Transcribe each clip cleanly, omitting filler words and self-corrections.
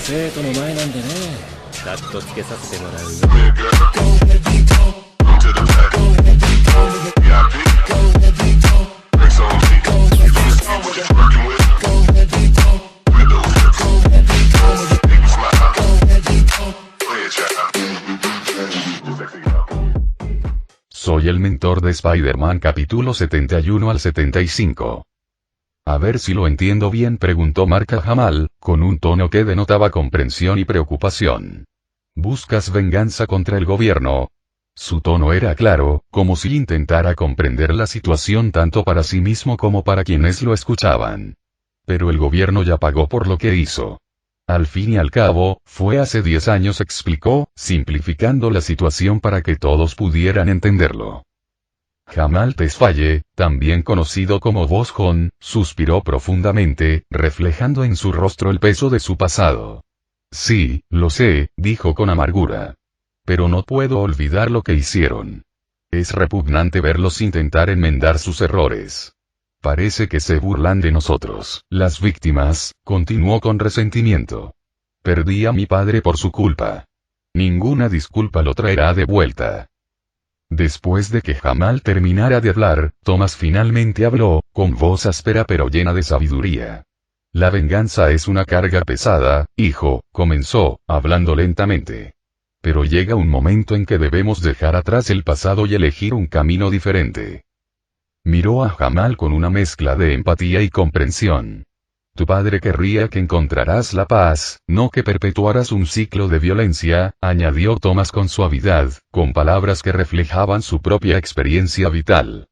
生徒の前なんでね。カットつけさせてもらうよ。Soy el mentor de Spider-Man capítulo 71 al 75. A ver si lo entiendo bien, preguntó Mark a Jamal, con un tono que denotaba comprensión y preocupación. ¿Buscas venganza contra el gobierno? Su tono era claro, como si intentara comprender la situación tanto para sí mismo como para quienes lo escuchaban. Pero el gobierno ya pagó por lo que hizo. Al fin y al cabo, fue hace 10 años, explicó, simplificando la situación para que todos pudieran entenderlo. Jamal Tesfaye, también conocido como Boss Jon, suspiró profundamente, reflejando en su rostro el peso de su pasado. Sí, lo sé, dijo con amargura. Pero no puedo olvidar lo que hicieron. Es repugnante verlos intentar enmendar sus errores. Parece que se burlan de nosotros, las víctimas, continuó con resentimiento. Perdí a mi padre por su culpa. Ninguna disculpa lo traerá de vuelta. Después de que Jamal terminara de hablar, Thomas finalmente habló, con voz áspera pero llena de sabiduría. La venganza es una carga pesada, hijo, comenzó, hablando lentamente. Pero llega un momento en que debemos dejar atrás el pasado y elegir un camino diferente. Miró a Jamal con una mezcla de empatía y comprensión. Tu padre querría que encontrarás la paz, no que perpetuaras un ciclo de violencia, añadió Thomas con suavidad, con palabras que reflejaban su propia experiencia vital.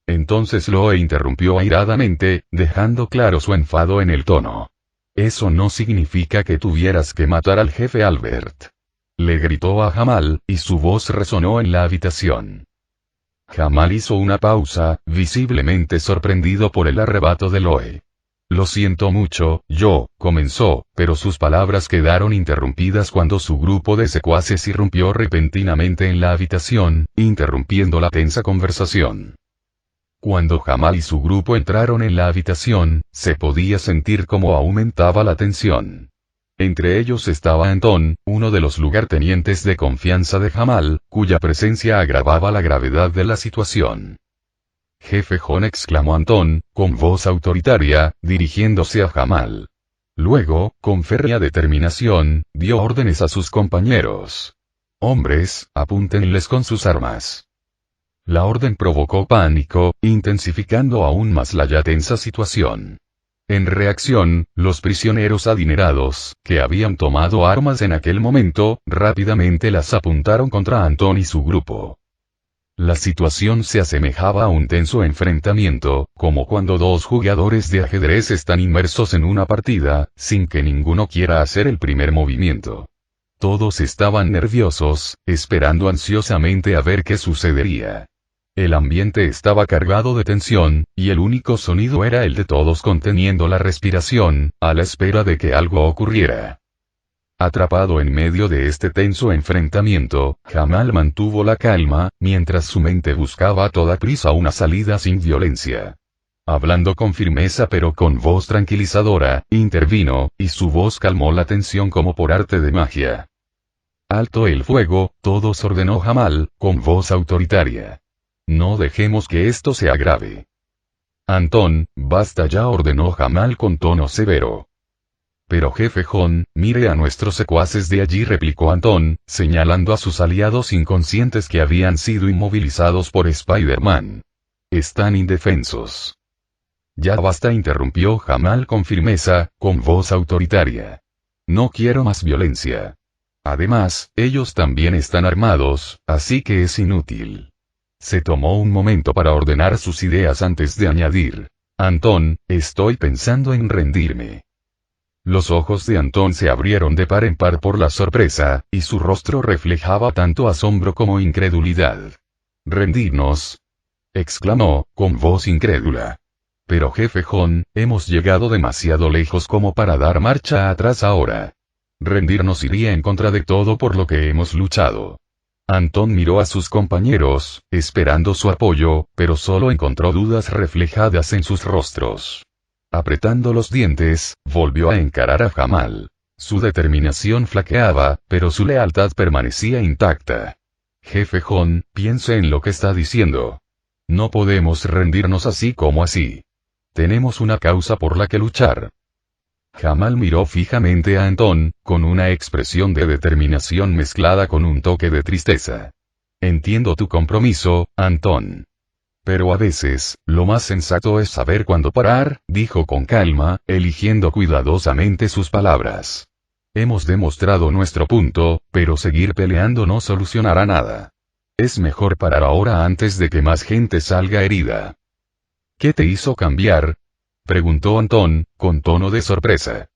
Entonces Loe interrumpió airadamente, dejando claro su enfado en el tono. Eso no significa que tuvieras que matar al jefe Albert. Le gritó a Jamal, y su voz resonó en la habitación. Jamal hizo una pausa, visiblemente sorprendido por el arrebato de Loe. Lo siento mucho, comenzó, pero sus palabras quedaron interrumpidas cuando su grupo de secuaces irrumpió repentinamente en la habitación, interrumpiendo la tensa conversación. Cuando Jamal y su grupo entraron en la habitación, se podía sentir cómo aumentaba la tensión. Entre ellos estaba Anton, uno de los lugartenientes de confianza de Jamal, cuya presencia agravaba la gravedad de la situación. Jefe Jon, exclamó Anton, con voz autoritaria, dirigiéndose a Jamal. Luego, con férrea determinación, dio órdenes a sus compañeros. Hombres, apúntenles con sus armas. La orden provocó pánico, intensificando aún más la ya tensa situación. En reacción, los prisioneros adinerados, que habían tomado armas en aquel momento, rápidamente las apuntaron contra Anton y su grupo. La situación se asemejaba a un tenso enfrentamiento, como cuando dos jugadores de ajedrez están inmersos en una partida, sin que ninguno quiera hacer el primer movimiento. Todos estaban nerviosos, esperando ansiosamente a ver qué sucedería. El ambiente estaba cargado de tensión, y el único sonido era el de todos conteniendo la respiración, a la espera de que algo ocurriera. Atrapado en medio de este tenso enfrentamiento, Jamal mantuvo la calma, mientras su mente buscaba a toda prisa una salida sin violencia. Hablando con firmeza pero con voz tranquilizadora, intervino, y su voz calmó la tensión como por arte de magia. Alto el fuego, todos, ordenó Jamal, con voz autoritaria. No dejemos que esto se agrave. Anton, basta ya, ordenó Jamal con tono severo. Pero jefe Jon, mire a nuestros secuaces de allí, replicó Anton, señalando a sus aliados inconscientes que habían sido inmovilizados por Spider-Man. Están indefensos. Ya basta, interrumpió Jamal con firmeza, con voz autoritaria. No quiero más violencia. Además, ellos también están armados, así que es inútil. Se tomó un momento para ordenar sus ideas antes de añadir. Anton, estoy pensando en rendirme. Los ojos de Anton se abrieron de par en par por la sorpresa, y su rostro reflejaba tanto asombro como incredulidad. ¿Rendirnos?, exclamó, con voz incrédula. Pero jefe Jon, hemos llegado demasiado lejos como para dar marcha atrás ahora. Rendirnos iría en contra de todo por lo que hemos luchado. Anton miró a sus compañeros, esperando su apoyo, pero solo encontró dudas reflejadas en sus rostros. Apretando los dientes, volvió a encarar a Jamal. Su determinación flaqueaba, pero su lealtad permanecía intacta. Jefe John, piense en lo que está diciendo. No podemos rendirnos así como así. Tenemos una causa por la que luchar. Jamal miró fijamente a Antón, con una expresión de determinación mezclada con un toque de tristeza. Entiendo tu compromiso, Antón. Pero a veces, lo más sensato es saber cuándo parar, dijo con calma, eligiendo cuidadosamente sus palabras. Hemos demostrado nuestro punto, pero seguir peleando no solucionará nada. Es mejor parar ahora antes de que más gente salga herida. ¿Qué te hizo cambiar?, preguntó Antón, con tono de sorpresa.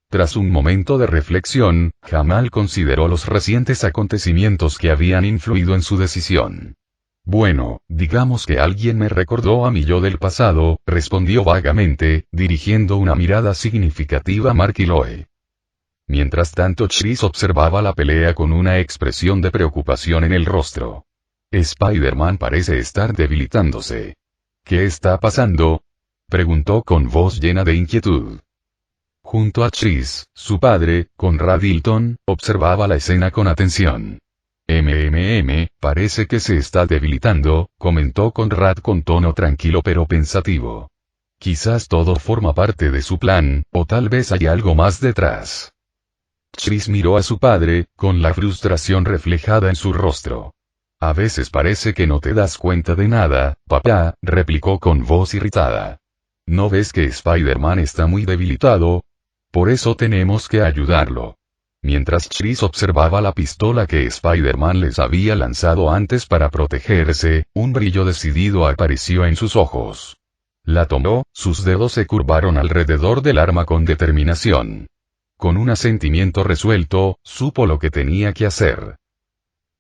Tras un momento de reflexión, Jamal consideró los recientes acontecimientos que habían influido en su decisión. Bueno, digamos que alguien me recordó a mi yo del pasado, respondió vagamente, dirigiendo una mirada significativa a Mark y Loe. Mientras tanto Chris observaba la pelea con una expresión de preocupación en el rostro. Spider-Man parece estar debilitándose. ¿Qué está pasando?, preguntó con voz llena de inquietud. Junto a Chris, su padre, Conrad Hilton, observaba la escena con atención. Parece que se está debilitando, comentó Conrad con tono tranquilo pero pensativo. Quizás todo forma parte de su plan, o tal vez hay algo más detrás. Chris miró a su padre, con la frustración reflejada en su rostro. A veces parece que no te das cuenta de nada, papá, replicó con voz irritada. ¿No ves que Spider-Man está muy debilitado? Por eso tenemos que ayudarlo. Mientras Chris observaba la pistola que Spider-Man les había lanzado antes para protegerse, un brillo decidido apareció en sus ojos. La tomó, sus dedos se curvaron alrededor del arma con determinación. Con un asentimiento resuelto, supo lo que tenía que hacer.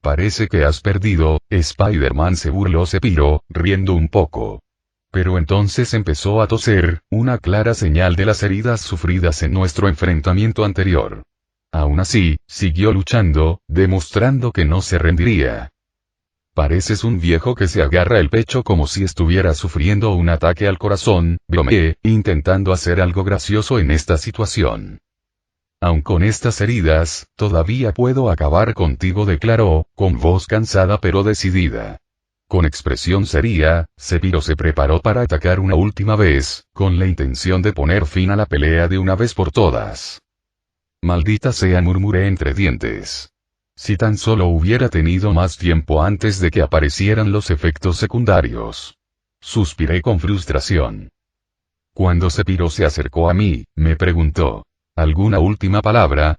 Parece que has perdido, Spider-Man, se burló Sepiro, riendo un poco. Pero entonces empezó a toser, una clara señal de las heridas sufridas en nuestro enfrentamiento anterior. Aún así, siguió luchando, demostrando que no se rendiría. Pareces un viejo que se agarra el pecho como si estuviera sufriendo un ataque al corazón, bromeé, intentando hacer algo gracioso en esta situación. Aun con estas heridas, todavía puedo acabar contigo, declaró, con voz cansada pero decidida. Con expresión seria, Sepiro se preparó para atacar una última vez, con la intención de poner fin a la pelea de una vez por todas. Maldita sea, murmuré entre dientes. Si tan solo hubiera tenido más tiempo antes de que aparecieran los efectos secundarios. Suspiré con frustración. Cuando Sepiro se acercó a mí, me preguntó, ¿alguna última palabra?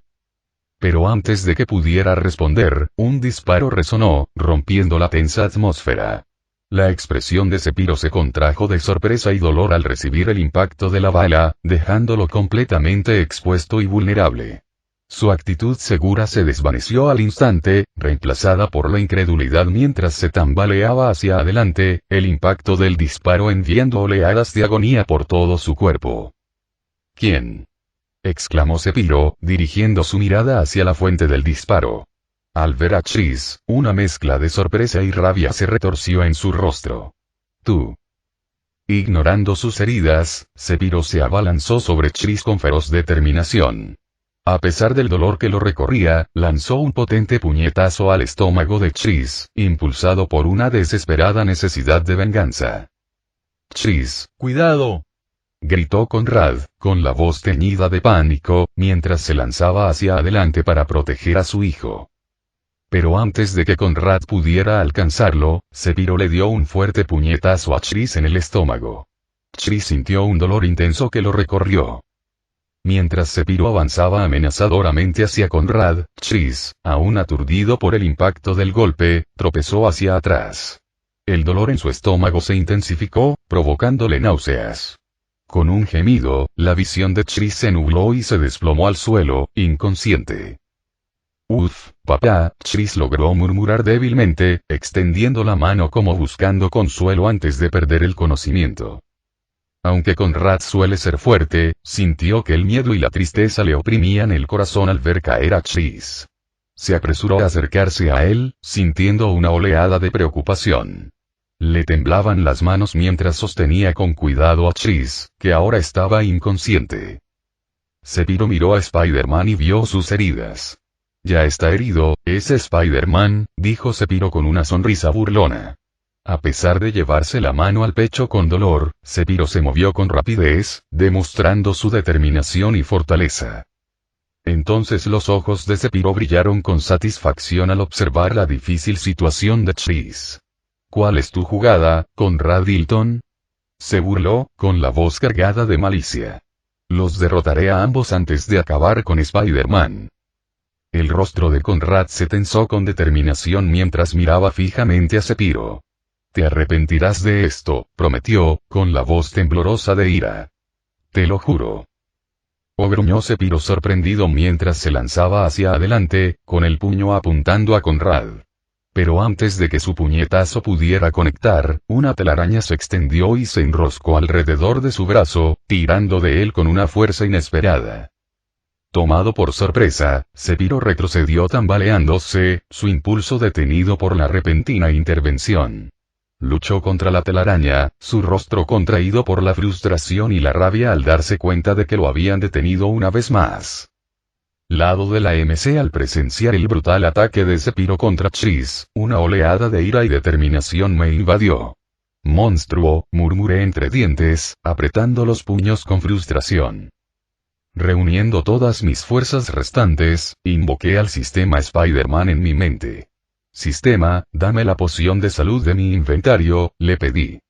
Pero antes de que pudiera responder, un disparo resonó, rompiendo la tensa atmósfera. La expresión de Sepiro se contrajo de sorpresa y dolor al recibir el impacto de la bala, dejándolo completamente expuesto y vulnerable. Su actitud segura se desvaneció al instante, reemplazada por la incredulidad mientras se tambaleaba hacia adelante, el impacto del disparo enviando oleadas de agonía por todo su cuerpo. ¿Quién?, exclamó Sepiro, dirigiendo su mirada hacia la fuente del disparo. Al ver a Chris, una mezcla de sorpresa y rabia se retorció en su rostro. Tú. Ignorando sus heridas, Sepiro se abalanzó sobre Chris con feroz determinación. A pesar del dolor que lo recorría, lanzó un potente puñetazo al estómago de Chris, impulsado por una desesperada necesidad de venganza. Chris, cuidado, gritó Conrad, con la voz teñida de pánico, mientras se lanzaba hacia adelante para proteger a su hijo. Pero antes de que Conrad pudiera alcanzarlo, Sepiro le dio un fuerte puñetazo a Chris en el estómago. Chris sintió un dolor intenso que lo recorrió. Mientras Sepiro avanzaba amenazadoramente hacia Conrad, Chris, aún aturdido por el impacto del golpe, tropezó hacia atrás. El dolor en su estómago se intensificó, provocándole náuseas. Con un gemido, la visión de Chris se nubló y se desplomó al suelo, inconsciente. Uf, papá, Chris logró murmurar débilmente, extendiendo la mano como buscando consuelo antes de perder el conocimiento. Aunque Conrad suele ser fuerte, sintió que el miedo y la tristeza le oprimían el corazón al ver caer a Chris. Se apresuró a acercarse a él, sintiendo una oleada de preocupación. Le temblaban las manos mientras sostenía con cuidado a Chris, que ahora estaba inconsciente. Sephiroth miró a Spider-Man y vio sus heridas. Ya está herido, ese Spider-Man, dijo Sephiroth con una sonrisa burlona. A pesar de llevarse la mano al pecho con dolor, Sephiroth se movió con rapidez, demostrando su determinación y fortaleza. Entonces los ojos de Sephiroth brillaron con satisfacción al observar la difícil situación de Chase. ¿Cuál es tu jugada, Conrad Hilton? Se burló, con la voz cargada de malicia. Los derrotaré a ambos antes de acabar con Spider-Man. El rostro de Conrad se tensó con determinación mientras miraba fijamente a Sephiroth. Te arrepentirás de esto, prometió, con la voz temblorosa de ira. Te lo juro. Gruñó Sephiroth sorprendido mientras se lanzaba hacia adelante, con el puño apuntando a Conrad. Pero antes de que su puñetazo pudiera conectar, una telaraña se extendió y se enroscó alrededor de su brazo, tirando de él con una fuerza inesperada. Tomado por sorpresa, Sephiroth retrocedió tambaleándose, su impulso detenido por la repentina intervención. Luchó contra la telaraña, su rostro contraído por la frustración y la rabia al darse cuenta de que lo habían detenido una vez más. Lado de la MC al presenciar el brutal ataque de Sephiroth contra Chase, una oleada de ira y determinación me invadió. Monstruo, murmuré entre dientes, apretando los puños con frustración. Reuniendo todas mis fuerzas restantes, invoqué al sistema Spider-Man en mi mente. Sistema, dame la poción de salud de mi inventario, le pedí.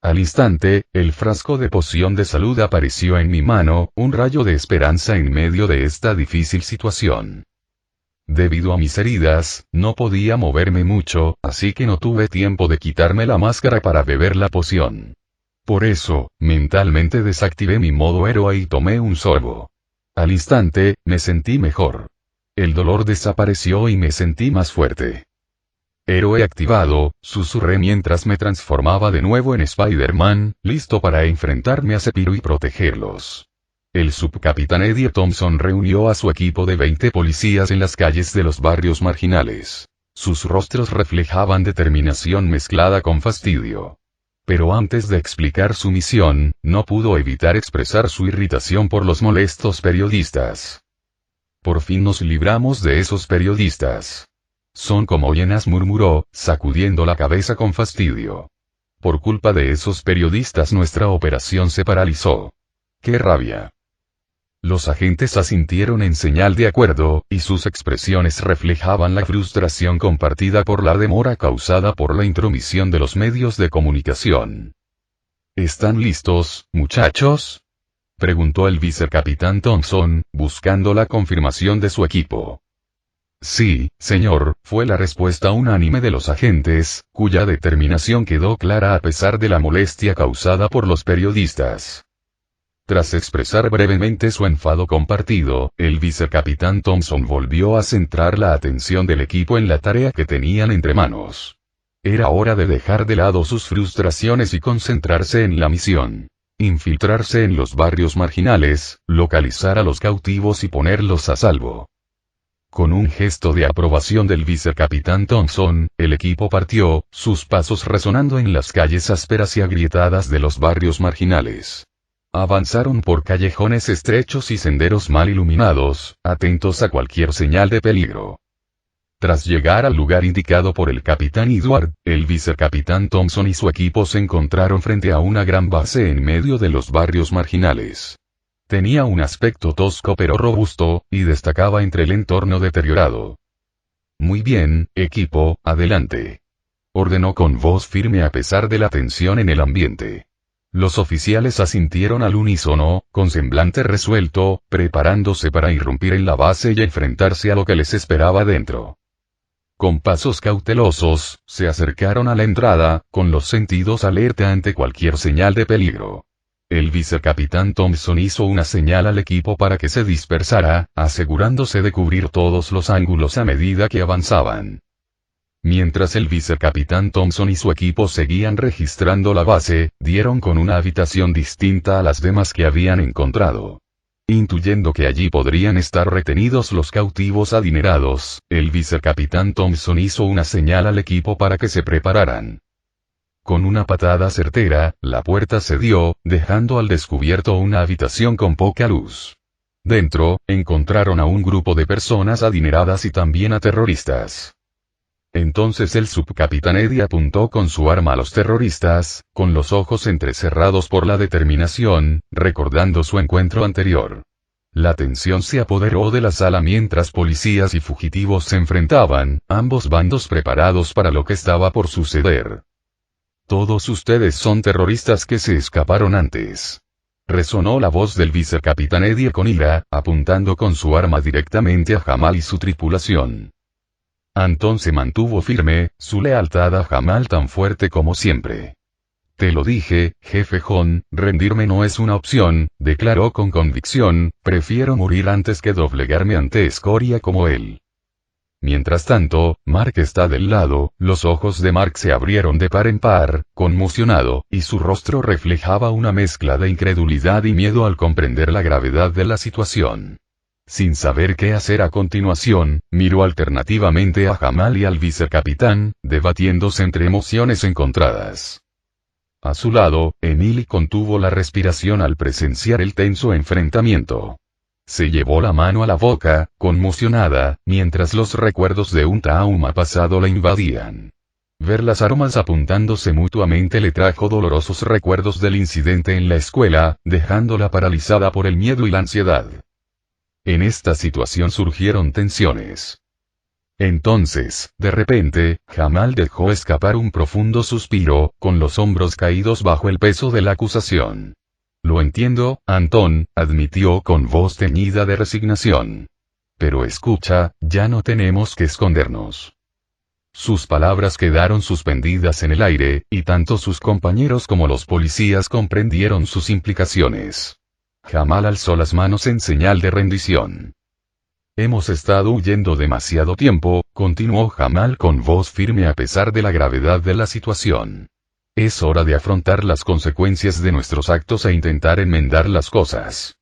Al instante, el frasco de poción de salud apareció en mi mano, un rayo de esperanza en medio de esta difícil situación. Debido a mis heridas, no podía moverme mucho, así que no tuve tiempo de quitarme la máscara para beber la poción. Por eso, mentalmente desactivé mi modo héroe y tomé un sorbo. Al instante, me sentí mejor. El dolor desapareció y me sentí más fuerte. Héroe activado, susurré mientras me transformaba de nuevo en Spider-Man, listo para enfrentarme a Sephiroth y protegerlos. El subcapitán Eddie Thompson reunió a su equipo de 20 policías en las calles de los barrios marginales. Sus rostros reflejaban determinación mezclada con fastidio. Pero antes de explicar su misión, no pudo evitar expresar su irritación por los molestos periodistas. Por fin nos libramos de esos periodistas. Son como hienas, murmuró, sacudiendo la cabeza con fastidio. Por culpa de esos periodistas nuestra operación se paralizó. ¡Qué rabia! Los agentes asintieron en señal de acuerdo, y sus expresiones reflejaban la frustración compartida por la demora causada por la intromisión de los medios de comunicación. ¿Están listos, muchachos?, preguntó el vicecapitán Thompson, buscando la confirmación de su equipo. Sí, señor, fue la respuesta unánime de los agentes, cuya determinación quedó clara a pesar de la molestia causada por los periodistas. Tras expresar brevemente su enfado compartido, el vicecapitán Thompson volvió a centrar la atención del equipo en la tarea que tenían entre manos. Era hora de dejar de lado sus frustraciones y concentrarse en la misión. Infiltrarse en los barrios marginales, localizar a los cautivos y ponerlos a salvo. Con un gesto de aprobación del vicecapitán Thompson, el equipo partió, sus pasos resonando en las calles ásperas y agrietadas de los barrios marginales. Avanzaron por callejones estrechos y senderos mal iluminados, atentos a cualquier señal de peligro. Tras llegar al lugar indicado por el capitán Edward, el vicecapitán Thompson y su equipo se encontraron frente a una gran base en medio de los barrios marginales. Tenía un aspecto tosco pero robusto, y destacaba entre el entorno deteriorado. Muy bien, equipo, adelante. Ordenó con voz firme a pesar de la tensión en el ambiente. Los oficiales asintieron al unísono, con semblante resuelto, preparándose para irrumpir en la base y enfrentarse a lo que les esperaba dentro. Con pasos cautelosos, se acercaron a la entrada, con los sentidos alerta ante cualquier señal de peligro. El vicecapitán Thompson hizo una señal al equipo para que se dispersara, asegurándose de cubrir todos los ángulos a medida que avanzaban. Mientras el vicecapitán Thompson y su equipo seguían registrando la base, dieron con una habitación distinta a las demás que habían encontrado. Intuyendo que allí podrían estar retenidos los cautivos adinerados, el vicecapitán Thompson hizo una señal al equipo para que se prepararan. Con una patada certera, la puerta cedió, dejando al descubierto una habitación con poca luz. Dentro, encontraron a un grupo de personas adineradas y también a terroristas. Entonces el subcapitán Eddie apuntó con su arma a los terroristas, con los ojos entrecerrados por la determinación, recordando su encuentro anterior. La tensión se apoderó de la sala mientras policías y fugitivos se enfrentaban, ambos bandos preparados para lo que estaba por suceder. Todos ustedes son terroristas que se escaparon antes. Resonó la voz del vicecapitán Eddie con ira, apuntando con su arma directamente a Jamal y su tripulación. Antón se mantuvo firme, su lealtad a Jamal tan fuerte como siempre. Te lo dije, jefe John, rendirme no es una opción, declaró con convicción, prefiero morir antes que doblegarme ante escoria como él. Mientras tanto, Mark está del lado, los ojos de Mark se abrieron de par en par, conmocionado, y su rostro reflejaba una mezcla de incredulidad y miedo al comprender la gravedad de la situación. Sin saber qué hacer a continuación, miró alternativamente a Jamal y al vicecapitán, debatiéndose entre emociones encontradas. A su lado, Emily contuvo la respiración al presenciar el tenso enfrentamiento. Se llevó la mano a la boca, conmocionada, mientras los recuerdos de un trauma pasado la invadían. Ver las armas apuntándose mutuamente le trajo dolorosos recuerdos del incidente en la escuela, dejándola paralizada por el miedo y la ansiedad. En esta situación surgieron tensiones. Entonces, de repente, Jamal dejó escapar un profundo suspiro, con los hombros caídos bajo el peso de la acusación. Lo entiendo, Antón, admitió con voz teñida de resignación. Pero escucha, ya no tenemos que escondernos. Sus palabras quedaron suspendidas en el aire, y tanto sus compañeros como los policías comprendieron sus implicaciones. Jamal alzó las manos en señal de rendición. Hemos estado huyendo demasiado tiempo, continuó Jamal con voz firme a pesar de la gravedad de la situación. Es hora de afrontar las consecuencias de nuestros actos e intentar enmendar las cosas.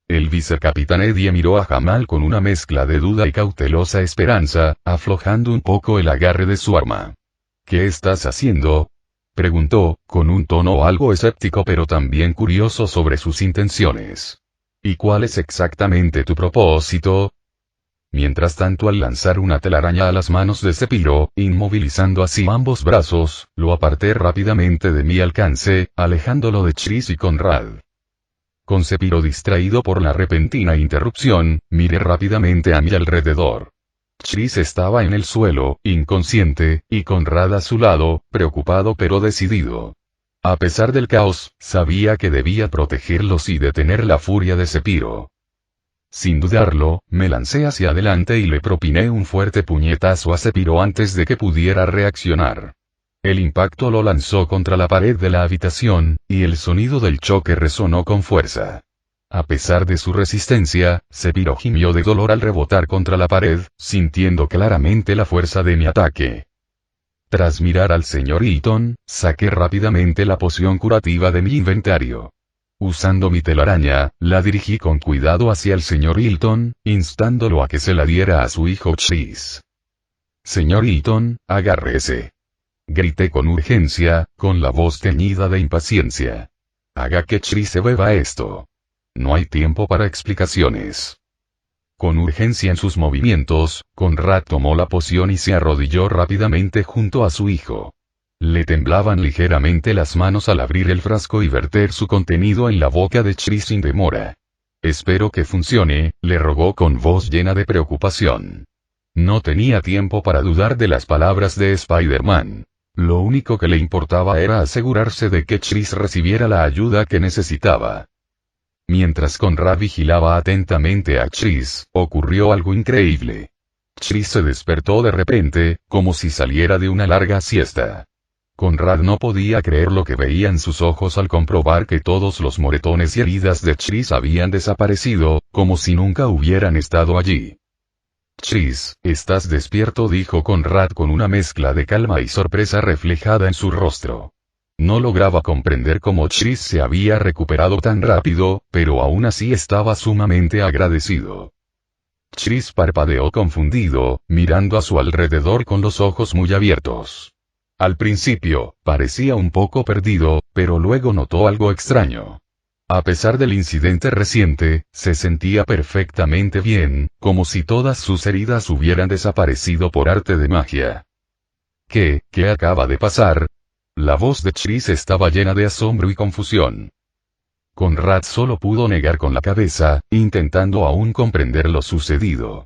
El vicecapitán Eddie miró a Jamal con una mezcla de duda y cautelosa esperanza, aflojando un poco el agarre de su arma. ¿Qué estás haciendo?, preguntó, con un tono algo escéptico pero también curioso sobre sus intenciones. ¿Y cuál es exactamente tu propósito? Mientras tanto, al lanzar una telaraña a las manos de Sepiro, inmovilizando así ambos brazos, lo aparté rápidamente de mi alcance, alejándolo de Chris y Conrad. Con Sepiro distraído por la repentina interrupción, miré rápidamente a mi alrededor. Chris estaba en el suelo, inconsciente, y Conrad a su lado, preocupado pero decidido. A pesar del caos, sabía que debía protegerlos y detener la furia de Sepiro. Sin dudarlo, me lancé hacia adelante y le propiné un fuerte puñetazo a Sepiro antes de que pudiera reaccionar. El impacto lo lanzó contra la pared de la habitación, y el sonido del choque resonó con fuerza. A pesar de su resistencia, Sepiro gimió de dolor al rebotar contra la pared, sintiendo claramente la fuerza de mi ataque. Tras mirar al señor Eaton, saqué rápidamente la poción curativa de mi inventario. Usando mi telaraña, la dirigí con cuidado hacia el señor Eaton, instándolo a que se la diera a su hijo Chris. Señor Eaton, agárrese. Grité con urgencia, con la voz teñida de impaciencia. Haga que Chris se beba esto. No hay tiempo para explicaciones. Con urgencia en sus movimientos, Conrad tomó la poción y se arrodilló rápidamente junto a su hijo. Le temblaban ligeramente las manos al abrir el frasco y verter su contenido en la boca de Chris sin demora. Espero que funcione, le rogó con voz llena de preocupación. No tenía tiempo para dudar de las palabras de Spider-Man. Lo único que le importaba era asegurarse de que Chris recibiera la ayuda que necesitaba. Mientras Conrad vigilaba atentamente a Chris, ocurrió algo increíble. Chris se despertó de repente, como si saliera de una larga siesta. Conrad no podía creer lo que veía en sus ojos al comprobar que todos los moretones y heridas de Chris habían desaparecido, como si nunca hubieran estado allí. Chris, ¿estás despierto?, dijo Conrad con una mezcla de calma y sorpresa reflejada en su rostro. No lograba comprender cómo Chris se había recuperado tan rápido, pero aún así estaba sumamente agradecido. Chris parpadeó confundido, mirando a su alrededor con los ojos muy abiertos. Al principio, parecía un poco perdido, pero luego notó algo extraño. A pesar del incidente reciente, se sentía perfectamente bien, como si todas sus heridas hubieran desaparecido por arte de magia. ¿Qué acaba de pasar? La voz de Chris estaba llena de asombro y confusión. Conrad solo pudo negar con la cabeza, intentando aún comprender lo sucedido.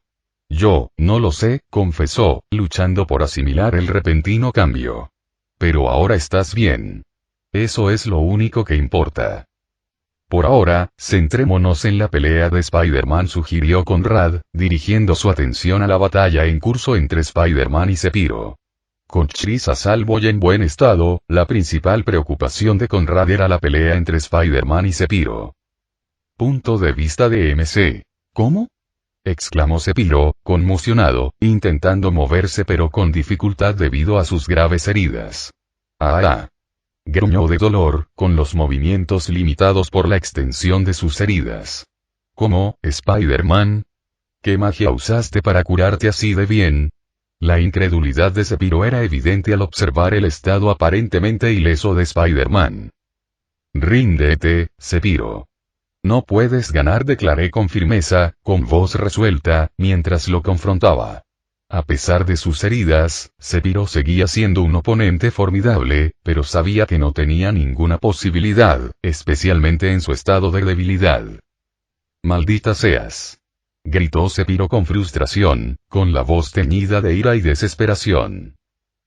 Yo, no lo sé, confesó, luchando por asimilar el repentino cambio. Pero ahora estás bien. Eso es lo único que importa. Por ahora, centrémonos en la pelea de Spider-Man, sugirió Conrad, dirigiendo su atención a la batalla en curso entre Spider-Man y Sephiroth. Con Chris a salvo y en buen estado, la principal preocupación de Conrad era la pelea entre Spider-Man y Sephiroth. Punto de vista de MC. ¿Cómo? Exclamó Sephiroth, conmocionado, intentando moverse pero con dificultad debido a sus graves heridas. Gruñó de dolor, con los movimientos limitados por la extensión de sus heridas. ¿Cómo, Spider-Man? ¿Qué magia usaste para curarte así de bien? La incredulidad de Sephiroth era evidente al observar el estado aparentemente ileso de Spider-Man. Ríndete, Sephiroth. No puedes ganar, declaré con firmeza, con voz resuelta, mientras lo confrontaba. A pesar de sus heridas, Sephiroth seguía siendo un oponente formidable, pero sabía que no tenía ninguna posibilidad, especialmente en su estado de debilidad. Maldita seas. Gritó Sephiroth con frustración, con la voz teñida de ira y desesperación.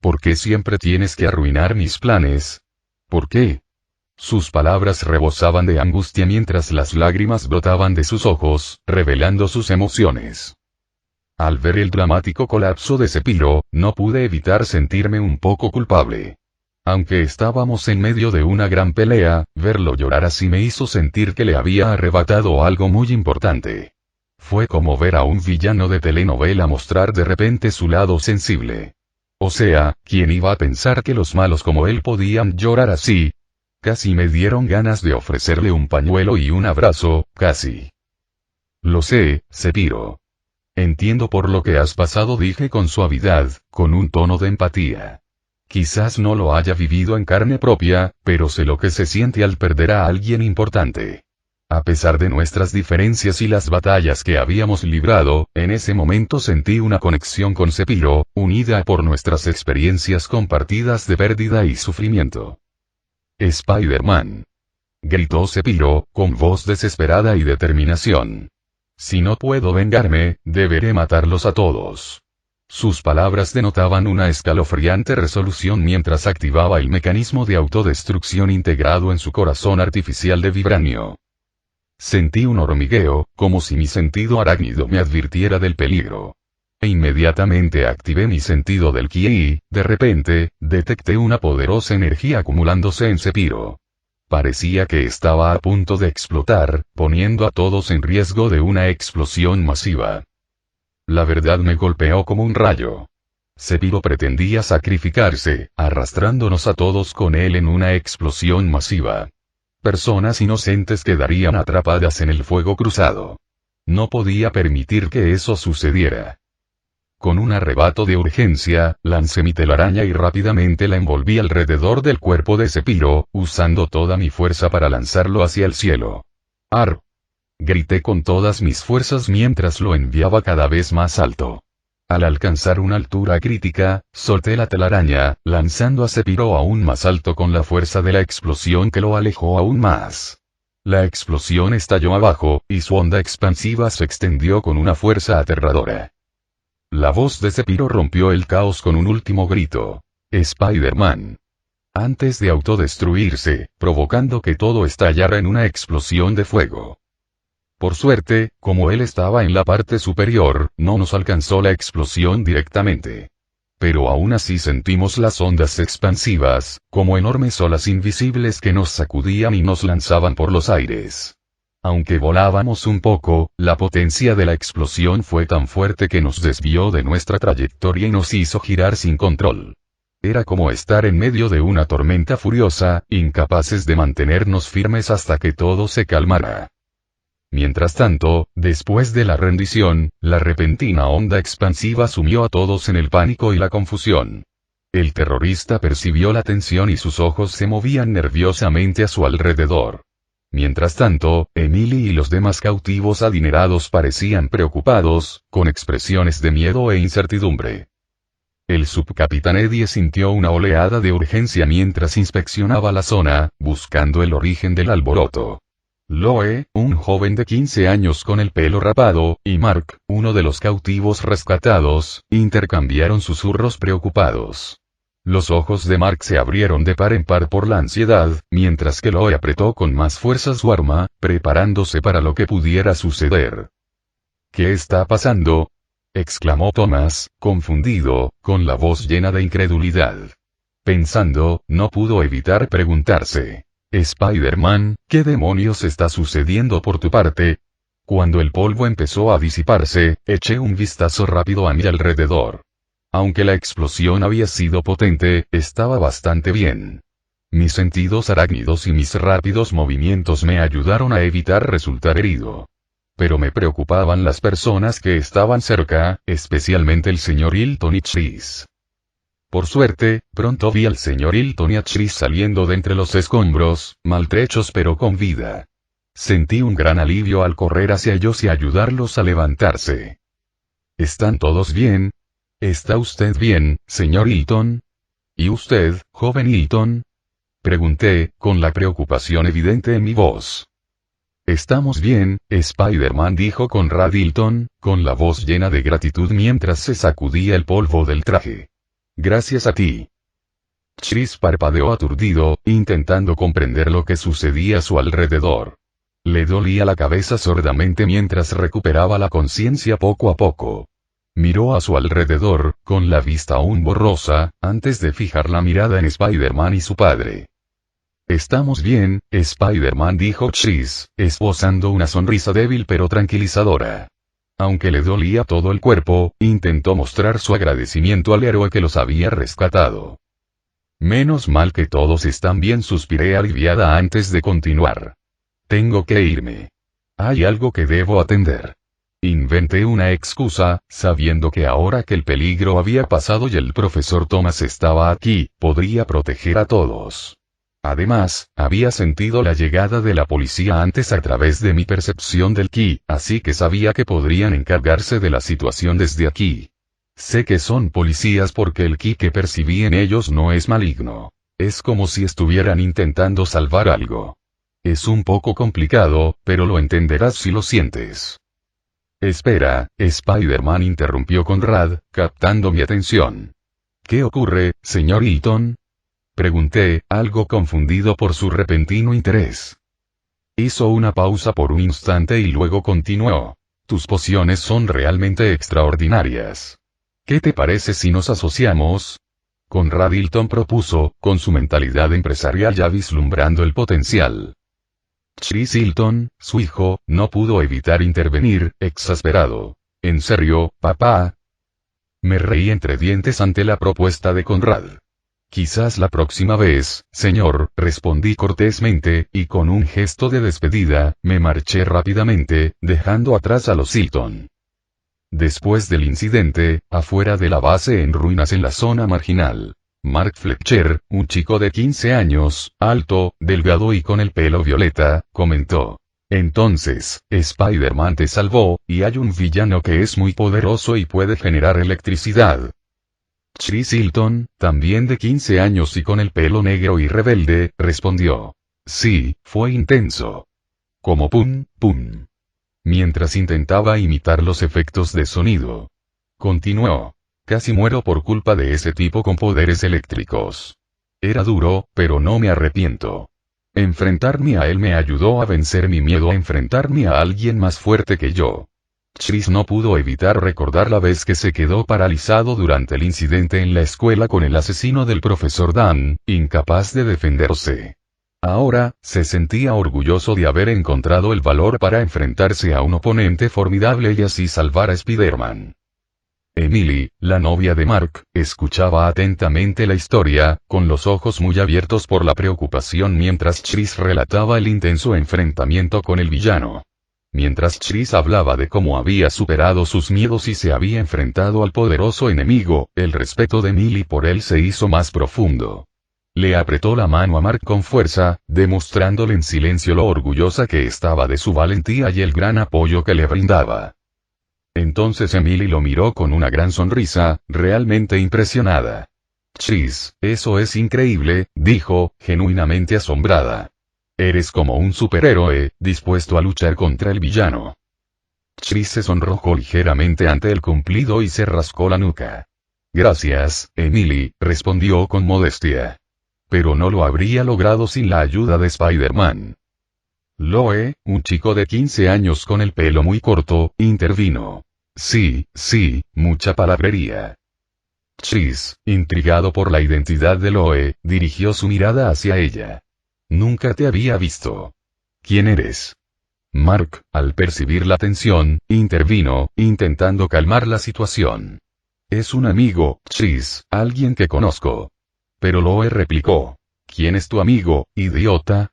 ¿Por qué siempre tienes que arruinar mis planes? ¿Por qué? Sus palabras rebosaban de angustia mientras las lágrimas brotaban de sus ojos, revelando sus emociones. Al ver el dramático colapso de Sephiroth, no pude evitar sentirme un poco culpable. Aunque estábamos en medio de una gran pelea, verlo llorar así me hizo sentir que le había arrebatado algo muy importante. Fue como ver a un villano de telenovela mostrar de repente su lado sensible. O sea, ¿quién iba a pensar que los malos como él podían llorar así? Casi me dieron ganas de ofrecerle un pañuelo y un abrazo, casi. Lo sé, Sephiroth. Entiendo por lo que has pasado, dije con suavidad, con un tono de empatía. Quizás no lo haya vivido en carne propia, pero sé lo que se siente al perder a alguien importante. A pesar de nuestras diferencias y las batallas que habíamos librado, en ese momento sentí una conexión con Sephiroth, unida por nuestras experiencias compartidas de pérdida y sufrimiento. Spider-Man. Gritó Sephiroth, con voz desesperada y determinación. Si no puedo vengarme, deberé matarlos a todos. Sus palabras denotaban una escalofriante resolución mientras activaba el mecanismo de autodestrucción integrado en su corazón artificial de vibranio. Sentí un hormigueo, como si mi sentido arácnido me advirtiera del peligro. E inmediatamente activé mi sentido del ki y, de repente, detecté una poderosa energía acumulándose en Sephiroth. Parecía que estaba a punto de explotar, poniendo a todos en riesgo de una explosión masiva. La verdad me golpeó como un rayo. Sephiroth pretendía sacrificarse, arrastrándonos a todos con él en una explosión masiva. Personas inocentes quedarían atrapadas en el fuego cruzado. No podía permitir que eso sucediera. Con un arrebato de urgencia, lancé mi telaraña y rápidamente la envolví alrededor del cuerpo de Sephiroth, usando toda mi fuerza para lanzarlo hacia el cielo. ¡Ar! Grité con todas mis fuerzas mientras lo enviaba cada vez más alto. Al alcanzar una altura crítica, solté la telaraña, lanzando a Sephiroth aún más alto con la fuerza de la explosión que lo alejó aún más. La explosión estalló abajo, y su onda expansiva se extendió con una fuerza aterradora. La voz de Sephiroth rompió el caos con un último grito. Spider-Man. Antes de autodestruirse, provocando que todo estallara en una explosión de fuego. Por suerte, como él estaba en la parte superior, no nos alcanzó la explosión directamente. Pero aún así sentimos las ondas expansivas, como enormes olas invisibles que nos sacudían y nos lanzaban por los aires. Aunque volábamos un poco, la potencia de la explosión fue tan fuerte que nos desvió de nuestra trayectoria y nos hizo girar sin control. Era como estar en medio de una tormenta furiosa, incapaces de mantenernos firmes hasta que todo se calmara. Mientras tanto, después de la rendición, la repentina onda expansiva sumió a todos en el pánico y la confusión. El terrorista percibió la tensión y sus ojos se movían nerviosamente a su alrededor. Mientras tanto, Emily y los demás cautivos adinerados parecían preocupados, con expresiones de miedo e incertidumbre. El subcapitán Eddie sintió una oleada de urgencia mientras inspeccionaba la zona, buscando el origen del alboroto. Loe, un joven de 15 años con el pelo rapado, y Mark, uno de los cautivos rescatados, intercambiaron susurros preocupados. Los ojos de Mark se abrieron de par en par por la ansiedad, mientras que Loe apretó con más fuerza su arma, preparándose para lo que pudiera suceder. ¿Qué está pasando?, exclamó Thomas, confundido, con la voz llena de incredulidad. Pensando, no pudo evitar preguntarse: «Spider-Man, ¿qué demonios está sucediendo por tu parte?». Cuando el polvo empezó a disiparse, eché un vistazo rápido a mi alrededor. Aunque la explosión había sido potente, estaba bastante bien. Mis sentidos arácnidos y mis rápidos movimientos me ayudaron a evitar resultar herido. Pero me preocupaban las personas que estaban cerca, especialmente el señor Hilton y Chris. Por suerte, pronto vi al señor Hilton y a Chris saliendo de entre los escombros, maltrechos pero con vida. Sentí un gran alivio al correr hacia ellos y ayudarlos a levantarse. ¿Están todos bien? ¿Está usted bien, señor Hilton? ¿Y usted, joven Hilton?, pregunté, con la preocupación evidente en mi voz. «Estamos bien, Spider-Man», dijo Conrad Hilton, con la voz llena de gratitud mientras se sacudía el polvo del traje. «Gracias a ti». Chris parpadeó aturdido, intentando comprender lo que sucedía a su alrededor. Le dolía la cabeza sordamente mientras recuperaba la conciencia poco a poco. Miró a su alrededor, con la vista aún borrosa, antes de fijar la mirada en Spider-Man y su padre. «Estamos bien, Spider-Man», dijo Chris, esbozando una sonrisa débil pero tranquilizadora. Aunque le dolía todo el cuerpo, intentó mostrar su agradecimiento al héroe que los había rescatado. «Menos mal que todos están bien», suspiré aliviada antes de continuar. «Tengo que irme. Hay algo que debo atender». Inventé una excusa, sabiendo que ahora que el peligro había pasado y el profesor Thomas estaba aquí, podría proteger a todos. Además, había sentido la llegada de la policía antes a través de mi percepción del ki, así que sabía que podrían encargarse de la situación desde aquí. Sé que son policías porque el ki que percibí en ellos no es maligno. Es como si estuvieran intentando salvar algo. Es un poco complicado, pero lo entenderás si lo sientes. «Espera, Spider-Man», interrumpió Conrad, captando mi atención. «¿Qué ocurre, señor Hilton?», pregunté, algo confundido por su repentino interés. Hizo una pausa por un instante y luego continuó. «Tus pociones son realmente extraordinarias. ¿Qué te parece si nos asociamos?». Conrad Hilton propuso, con su mentalidad empresarial ya vislumbrando el potencial. Chris Hilton, su hijo, no pudo evitar intervenir, exasperado. «¿En serio, papá?». Me reí entre dientes ante la propuesta de Conrad. «Quizás la próxima vez, señor», respondí cortésmente, y con un gesto de despedida, me marché rápidamente, dejando atrás a los Hilton. Después del incidente, afuera de la base en ruinas en la zona marginal, Mark Fletcher, un chico de 15 años, alto, delgado y con el pelo violeta, comentó: «Entonces, Spider-Man te salvó, y hay un villano que es muy poderoso y puede generar electricidad». Chris Hilton, también de 15 años y con el pelo negro y rebelde, respondió: «Sí, fue intenso. Como pum, pum». Mientras intentaba imitar los efectos de sonido. Continuó: «Casi muero por culpa de ese tipo con poderes eléctricos. Era duro, pero no me arrepiento. Enfrentarme a él me ayudó a vencer mi miedo a enfrentarme a alguien más fuerte que yo». Chris no pudo evitar recordar la vez que se quedó paralizado durante el incidente en la escuela con el asesino del profesor Dan, incapaz de defenderse. Ahora, se sentía orgulloso de haber encontrado el valor para enfrentarse a un oponente formidable y así salvar a Spider-Man. Emily, la novia de Mark, escuchaba atentamente la historia, con los ojos muy abiertos por la preocupación mientras Chris relataba el intenso enfrentamiento con el villano. Mientras Chris hablaba de cómo había superado sus miedos y se había enfrentado al poderoso enemigo, el respeto de Emily por él se hizo más profundo. Le apretó la mano a Mark con fuerza, demostrándole en silencio lo orgullosa que estaba de su valentía y el gran apoyo que le brindaba. Entonces Emily lo miró con una gran sonrisa, realmente impresionada. Chris, eso es increíble, dijo, genuinamente asombrada. Eres como un superhéroe, dispuesto a luchar contra el villano. Chris se sonrojó ligeramente ante el cumplido y se rascó la nuca. Gracias, Emily, respondió con modestia. Pero no lo habría logrado sin la ayuda de Spider-Man. Loe, un chico de 15 años con el pelo muy corto, intervino. Sí, mucha palabrería. Chris, intrigado por la identidad de Loe, dirigió su mirada hacia ella. Nunca te había visto. ¿Quién eres? Mark, al percibir la tensión, intervino, intentando calmar la situación. Es un amigo, Chris, alguien que conozco. Pero Loe replicó. ¿Quién es tu amigo, idiota?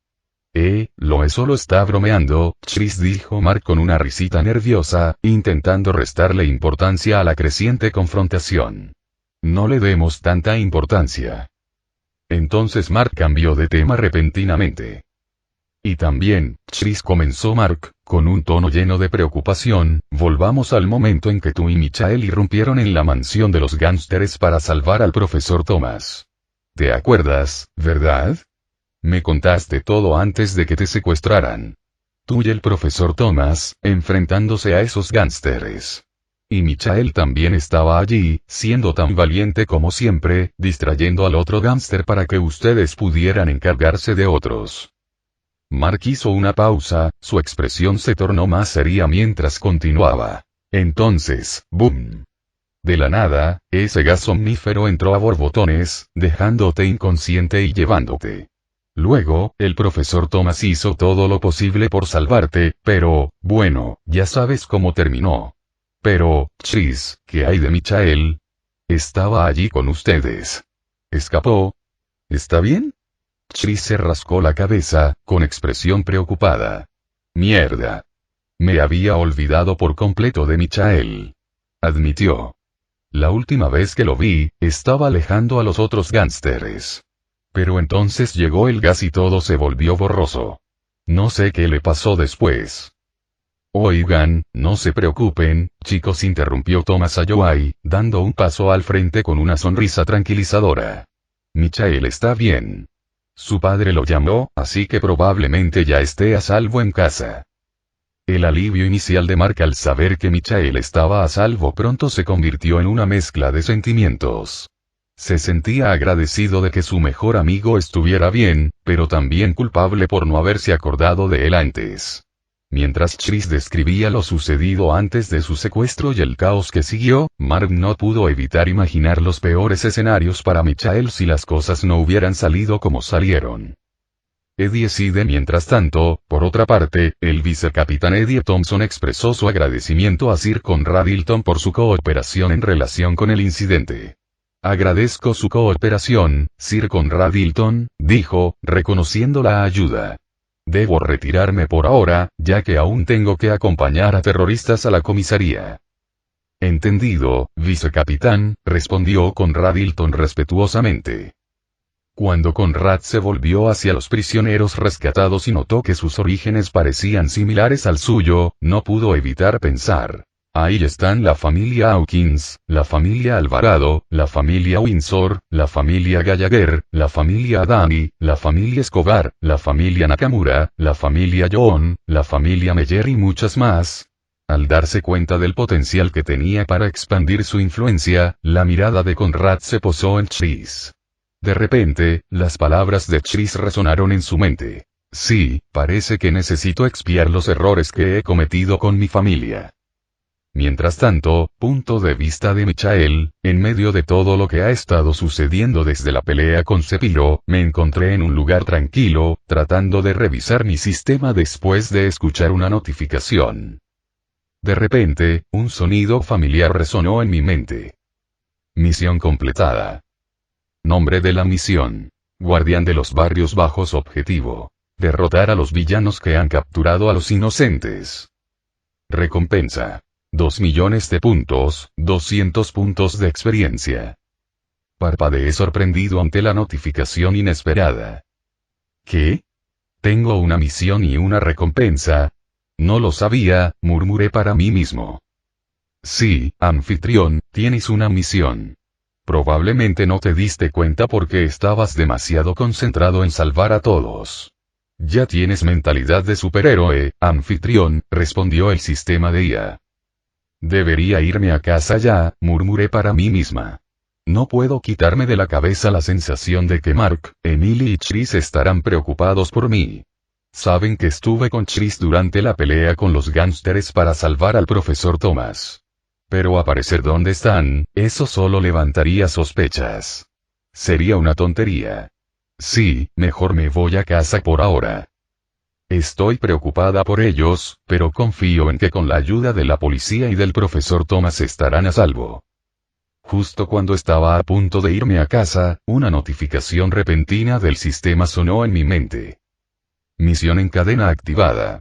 Loe solo está bromeando, Chris dijo Mark con una risita nerviosa, intentando restarle importancia a la creciente confrontación. No le demos tanta importancia. Entonces Mark cambió de tema repentinamente. Y también, Chris comenzó Mark, con un tono lleno de preocupación, volvamos al momento en que tú y Michael irrumpieron en la mansión de los gánsteres para salvar al profesor Thomas. ¿Te acuerdas, verdad? Me contaste todo antes de que te secuestraran. Tú y el profesor Thomas, enfrentándose a esos gánsteres. Y Michael también estaba allí, siendo tan valiente como siempre, distrayendo al otro gánster para que ustedes pudieran encargarse de otros. Mark hizo una pausa, su expresión se tornó más seria mientras continuaba. Entonces, ¡boom! De la nada, ese gas somnífero entró a borbotones, dejándote inconsciente y llevándote. Luego, el profesor Thomas hizo todo lo posible por salvarte, pero, bueno, ya sabes cómo terminó. Pero, Chris, ¿qué hay de Michael? Estaba allí con ustedes. ¿Escapó? ¿Está bien? Chris se rascó la cabeza, con expresión preocupada. Mierda. Me había olvidado por completo de Michael. Admitió. La última vez que lo vi, estaba alejando a los otros gánsteres. Pero entonces llegó el gas y todo se volvió borroso. No sé qué le pasó después. Oigan, no se preocupen, chicos, interrumpió Thomas Ayoai, dando un paso al frente con una sonrisa tranquilizadora. Michael está bien. Su padre lo llamó, así que probablemente ya esté a salvo en casa. El alivio inicial de Mark al saber que Michael estaba a salvo pronto se convirtió en una mezcla de sentimientos. Se sentía agradecido de que su mejor amigo estuviera bien, pero también culpable por no haberse acordado de él antes. Mientras Chris describía lo sucedido antes de su secuestro y el caos que siguió, Mark no pudo evitar imaginar los peores escenarios para Michael si las cosas no hubieran salido como salieron. Eddie Side mientras tanto, por otra parte, el vicecapitán Eddie Thompson expresó su agradecimiento a Sir Conrad Hilton por su cooperación en relación con el incidente. Agradezco su cooperación, Sir Conrad Hilton, dijo, reconociendo la ayuda. Debo retirarme por ahora, ya que aún tengo que acompañar a terroristas a la comisaría. Entendido, vicecapitán, respondió Conrad Hilton respetuosamente. Cuando Conrad se volvió hacia los prisioneros rescatados y notó que sus orígenes parecían similares al suyo, no pudo evitar pensar. Ahí están la familia Hawkins, la familia Alvarado, la familia Windsor, la familia Gallagher, la familia Adani, la familia Escobar, la familia Nakamura, la familia John, la familia Meyer y muchas más. Al darse cuenta del potencial que tenía para expandir su influencia, la mirada de Conrad se posó en Chris. De repente, las palabras de Chris resonaron en su mente. Sí, parece que necesito expiar los errores que he cometido con mi familia. Mientras tanto, punto de vista de Michael, en medio de todo lo que ha estado sucediendo desde la pelea con Sephiroth, me encontré en un lugar tranquilo, tratando de revisar mi sistema después de escuchar una notificación. De repente, un sonido familiar resonó en mi mente. Misión completada. Nombre de la misión. Guardián de los Barrios Bajos. Objetivo. Derrotar a los villanos que han capturado a los inocentes. Recompensa. 2 millones de puntos, 200 puntos de experiencia. Parpadeé sorprendido ante la notificación inesperada. ¿Qué? ¿Tengo una misión y una recompensa? No lo sabía, murmuré para mí mismo. Sí, anfitrión, tienes una misión. Probablemente no te diste cuenta porque estabas demasiado concentrado en salvar a todos. Ya tienes mentalidad de superhéroe, anfitrión, respondió el sistema de IA. Debería irme a casa ya, murmuré para mí misma. No puedo quitarme de la cabeza la sensación de que Mark, Emily y Chris estarán preocupados por mí. Saben que estuve con Chris durante la pelea con los gánsteres para salvar al profesor Thomas. Pero aparecer donde están, eso solo levantaría sospechas. Sería una tontería. Sí, mejor me voy a casa por ahora. Estoy preocupada por ellos, pero confío en que con la ayuda de la policía y del profesor Thomas estarán a salvo. Justo cuando estaba a punto de irme a casa, una notificación repentina del sistema sonó en mi mente. Misión en cadena activada.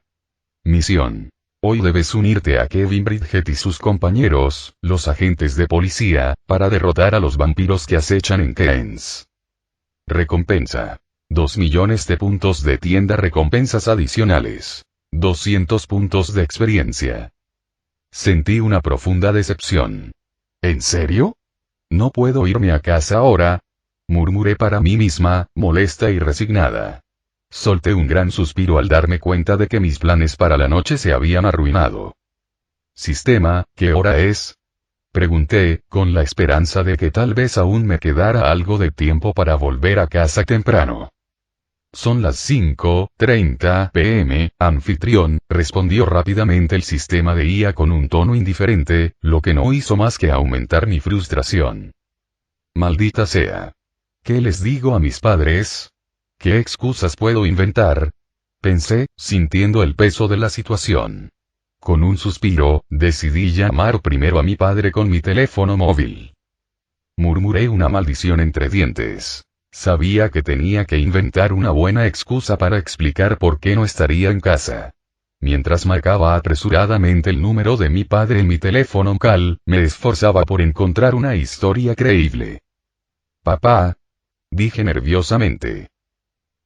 Misión. Hoy debes unirte a Kevin Bridget y sus compañeros, los agentes de policía, para derrotar a los vampiros que acechan en Keynes. Recompensa. 2 millones de puntos de tienda, recompensas adicionales. 200 puntos de experiencia. Sentí una profunda decepción. ¿En serio? ¿No puedo irme a casa ahora? Murmuré para mí misma, molesta y resignada. Solté un gran suspiro al darme cuenta de que mis planes para la noche se habían arruinado. Sistema, ¿qué hora es? Pregunté, con la esperanza de que tal vez aún me quedara algo de tiempo para volver a casa temprano. Son las 5:30 p.m., anfitrión, respondió rápidamente el sistema de IA con un tono indiferente, lo que no hizo más que aumentar mi frustración. Maldita sea. ¿Qué les digo a mis padres? ¿Qué excusas puedo inventar? Pensé, sintiendo el peso de la situación. Con un suspiro, decidí llamar primero a mi padre con mi teléfono móvil. Murmuré una maldición entre dientes. Sabía que tenía que inventar una buena excusa para explicar por qué no estaría en casa. Mientras marcaba apresuradamente el número de mi padre en mi teléfono local, me esforzaba por encontrar una historia creíble. Papá, dije nerviosamente.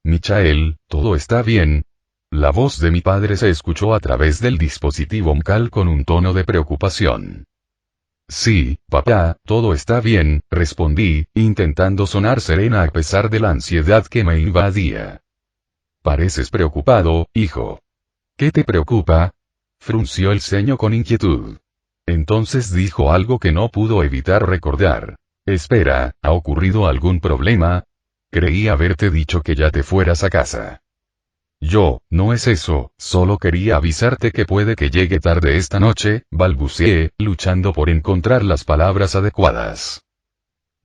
Michael, ¿todo está bien? La voz de mi padre se escuchó a través del dispositivo local con un tono de preocupación. Sí, papá, todo está bien, respondí, intentando sonar serena a pesar de la ansiedad que me invadía. Pareces preocupado, hijo. ¿Qué te preocupa? Frunció el ceño con inquietud. Entonces dijo algo que no pudo evitar recordar. Espera, ¿ha ocurrido algún problema? Creí haberte dicho que ya te fueras a casa. No es eso, solo quería avisarte que puede que llegue tarde esta noche, balbuceé, luchando por encontrar las palabras adecuadas.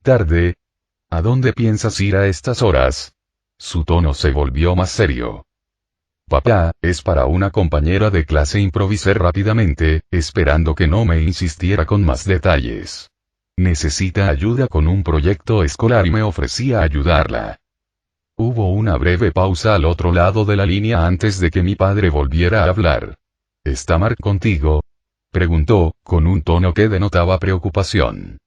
¿Tarde? ¿A dónde piensas ir a estas horas? Su tono se volvió más serio. Papá, es para una compañera de clase, improvisé rápidamente, esperando que no me insistiera con más detalles. Necesita ayuda con un proyecto escolar y me ofrecí a ayudarla. Hubo una breve pausa al otro lado de la línea antes de que mi padre volviera a hablar. ¿Está Mark contigo? Preguntó, con un tono que denotaba preocupación.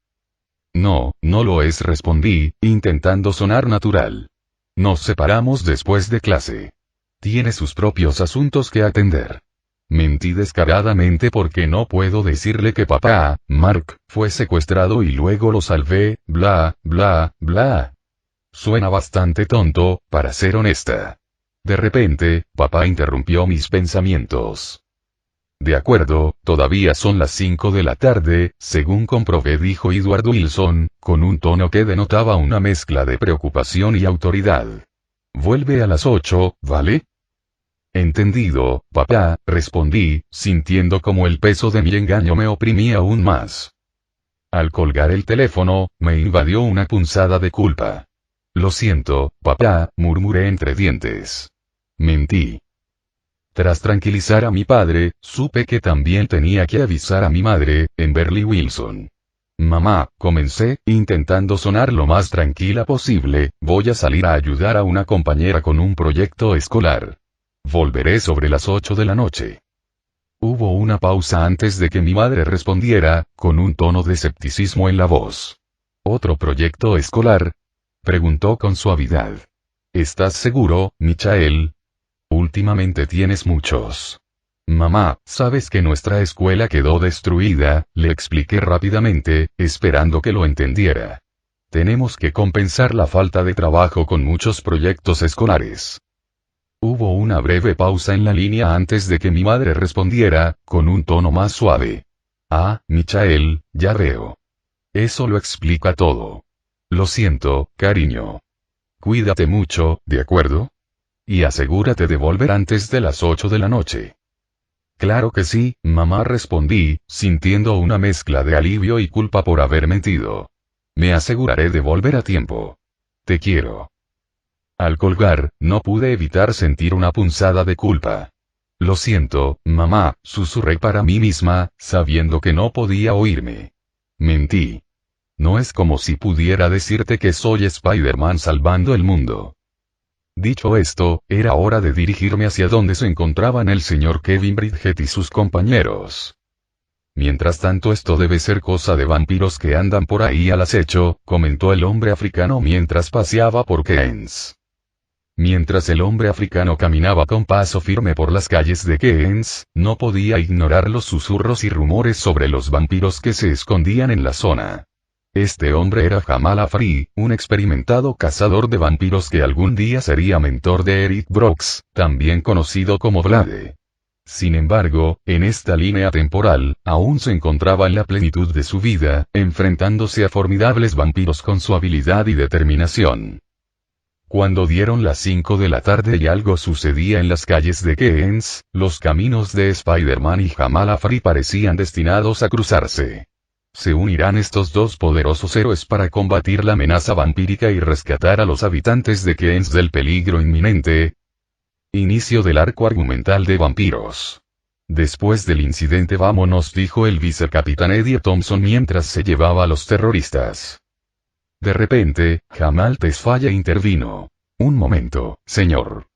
No, no lo es, respondí, intentando sonar natural. Nos separamos después de clase. Tiene sus propios asuntos que atender. Mentí descaradamente porque no puedo decirle que papá, Mark, fue secuestrado y luego lo salvé, bla, bla, bla. Suena bastante tonto, para ser honesta. De repente, papá interrumpió mis pensamientos. De acuerdo, todavía son las 5 de la tarde, según comprobé, dijo Edward Wilson, con un tono que denotaba una mezcla de preocupación y autoridad. Vuelve a las 8, ¿vale? Entendido, papá, respondí, sintiendo como el peso de mi engaño me oprimía aún más. Al colgar el teléfono, me invadió una punzada de culpa. Lo siento, papá, murmuré entre dientes. Mentí. Tras tranquilizar a mi padre, supe que también tenía que avisar a mi madre, Emberly Wilson. Mamá, comencé, intentando sonar lo más tranquila posible, voy a salir a ayudar a una compañera con un proyecto escolar. Volveré sobre las 8 de la noche. Hubo una pausa antes de que mi madre respondiera, con un tono de escepticismo en la voz. ¿Otro proyecto escolar? Preguntó con suavidad. ¿Estás seguro, Michael? Últimamente tienes muchos. Mamá, ¿sabes que nuestra escuela quedó destruida? Le expliqué rápidamente, esperando que lo entendiera. Tenemos que compensar la falta de trabajo con muchos proyectos escolares. Hubo una breve pausa en la línea antes de que mi madre respondiera, con un tono más suave. Ah, Michael, ya veo. Eso lo explica todo. Lo siento, cariño. Cuídate mucho, ¿de acuerdo? Y asegúrate de volver antes de las 8 de la noche. Claro que sí, mamá, respondí, sintiendo una mezcla de alivio y culpa por haber mentido. Me aseguraré de volver a tiempo. Te quiero. Al colgar, no pude evitar sentir una punzada de culpa. Lo siento, mamá, susurré para mí misma, sabiendo que no podía oírme. Mentí. No es como si pudiera decirte que soy Spider-Man salvando el mundo. Dicho esto, era hora de dirigirme hacia donde se encontraban el señor Kevin Bridget y sus compañeros. Mientras tanto, esto debe ser cosa de vampiros que andan por ahí al acecho, comentó el hombre africano mientras paseaba por Keynes. Mientras el hombre africano caminaba con paso firme por las calles de Keynes, no podía ignorar los susurros y rumores sobre los vampiros que se escondían en la zona. Este hombre era Jamal Afri, un experimentado cazador de vampiros que algún día sería mentor de Eric Brooks, también conocido como Vlade. Sin embargo, en esta línea temporal, aún se encontraba en la plenitud de su vida, enfrentándose a formidables vampiros con su habilidad y determinación. Cuando dieron las 5 de la tarde y algo sucedía en las calles de Keynes, los caminos de Spider-Man y Jamal Afri parecían destinados a cruzarse. ¿Se unirán estos dos poderosos héroes para combatir la amenaza vampírica y rescatar a los habitantes de Keynes del peligro inminente? Inicio del arco argumental de vampiros. Después del incidente vámonos, dijo el vicecapitán Eddie Thompson mientras se llevaba a los terroristas. De repente, Jamal Tesfaye intervino. Un momento, señor.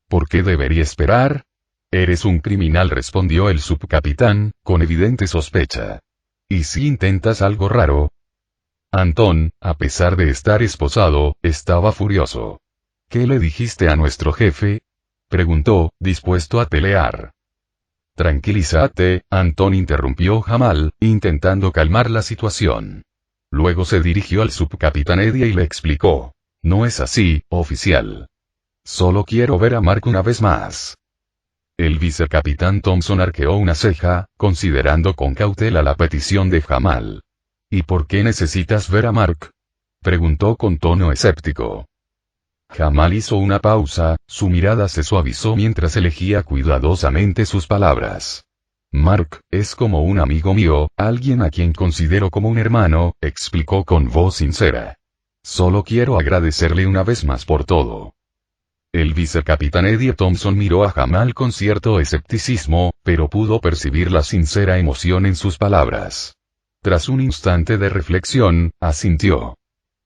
¿Por qué debería esperar? Eres un criminal, respondió el subcapitán, con evidente sospecha. ¿Y si intentas algo raro? Antón, a pesar de estar esposado, estaba furioso. ¿Qué le dijiste a nuestro jefe? Preguntó, dispuesto a pelear. Tranquilízate, Antón, interrumpió Jamal, intentando calmar la situación. Luego se dirigió al subcapitán Eddie y le explicó. No es así, oficial. Solo quiero ver a Mark una vez más. El vicecapitán Thompson arqueó una ceja, considerando con cautela la petición de Jamal. ¿Y por qué necesitas ver a Mark? Preguntó con tono escéptico. Jamal hizo una pausa, su mirada se suavizó mientras elegía cuidadosamente sus palabras. Mark, es como un amigo mío, alguien a quien considero como un hermano, explicó con voz sincera. Solo quiero agradecerle una vez más por todo. El vicecapitán Eddie Thompson miró a Jamal con cierto escepticismo, pero pudo percibir la sincera emoción en sus palabras. Tras un instante de reflexión, asintió.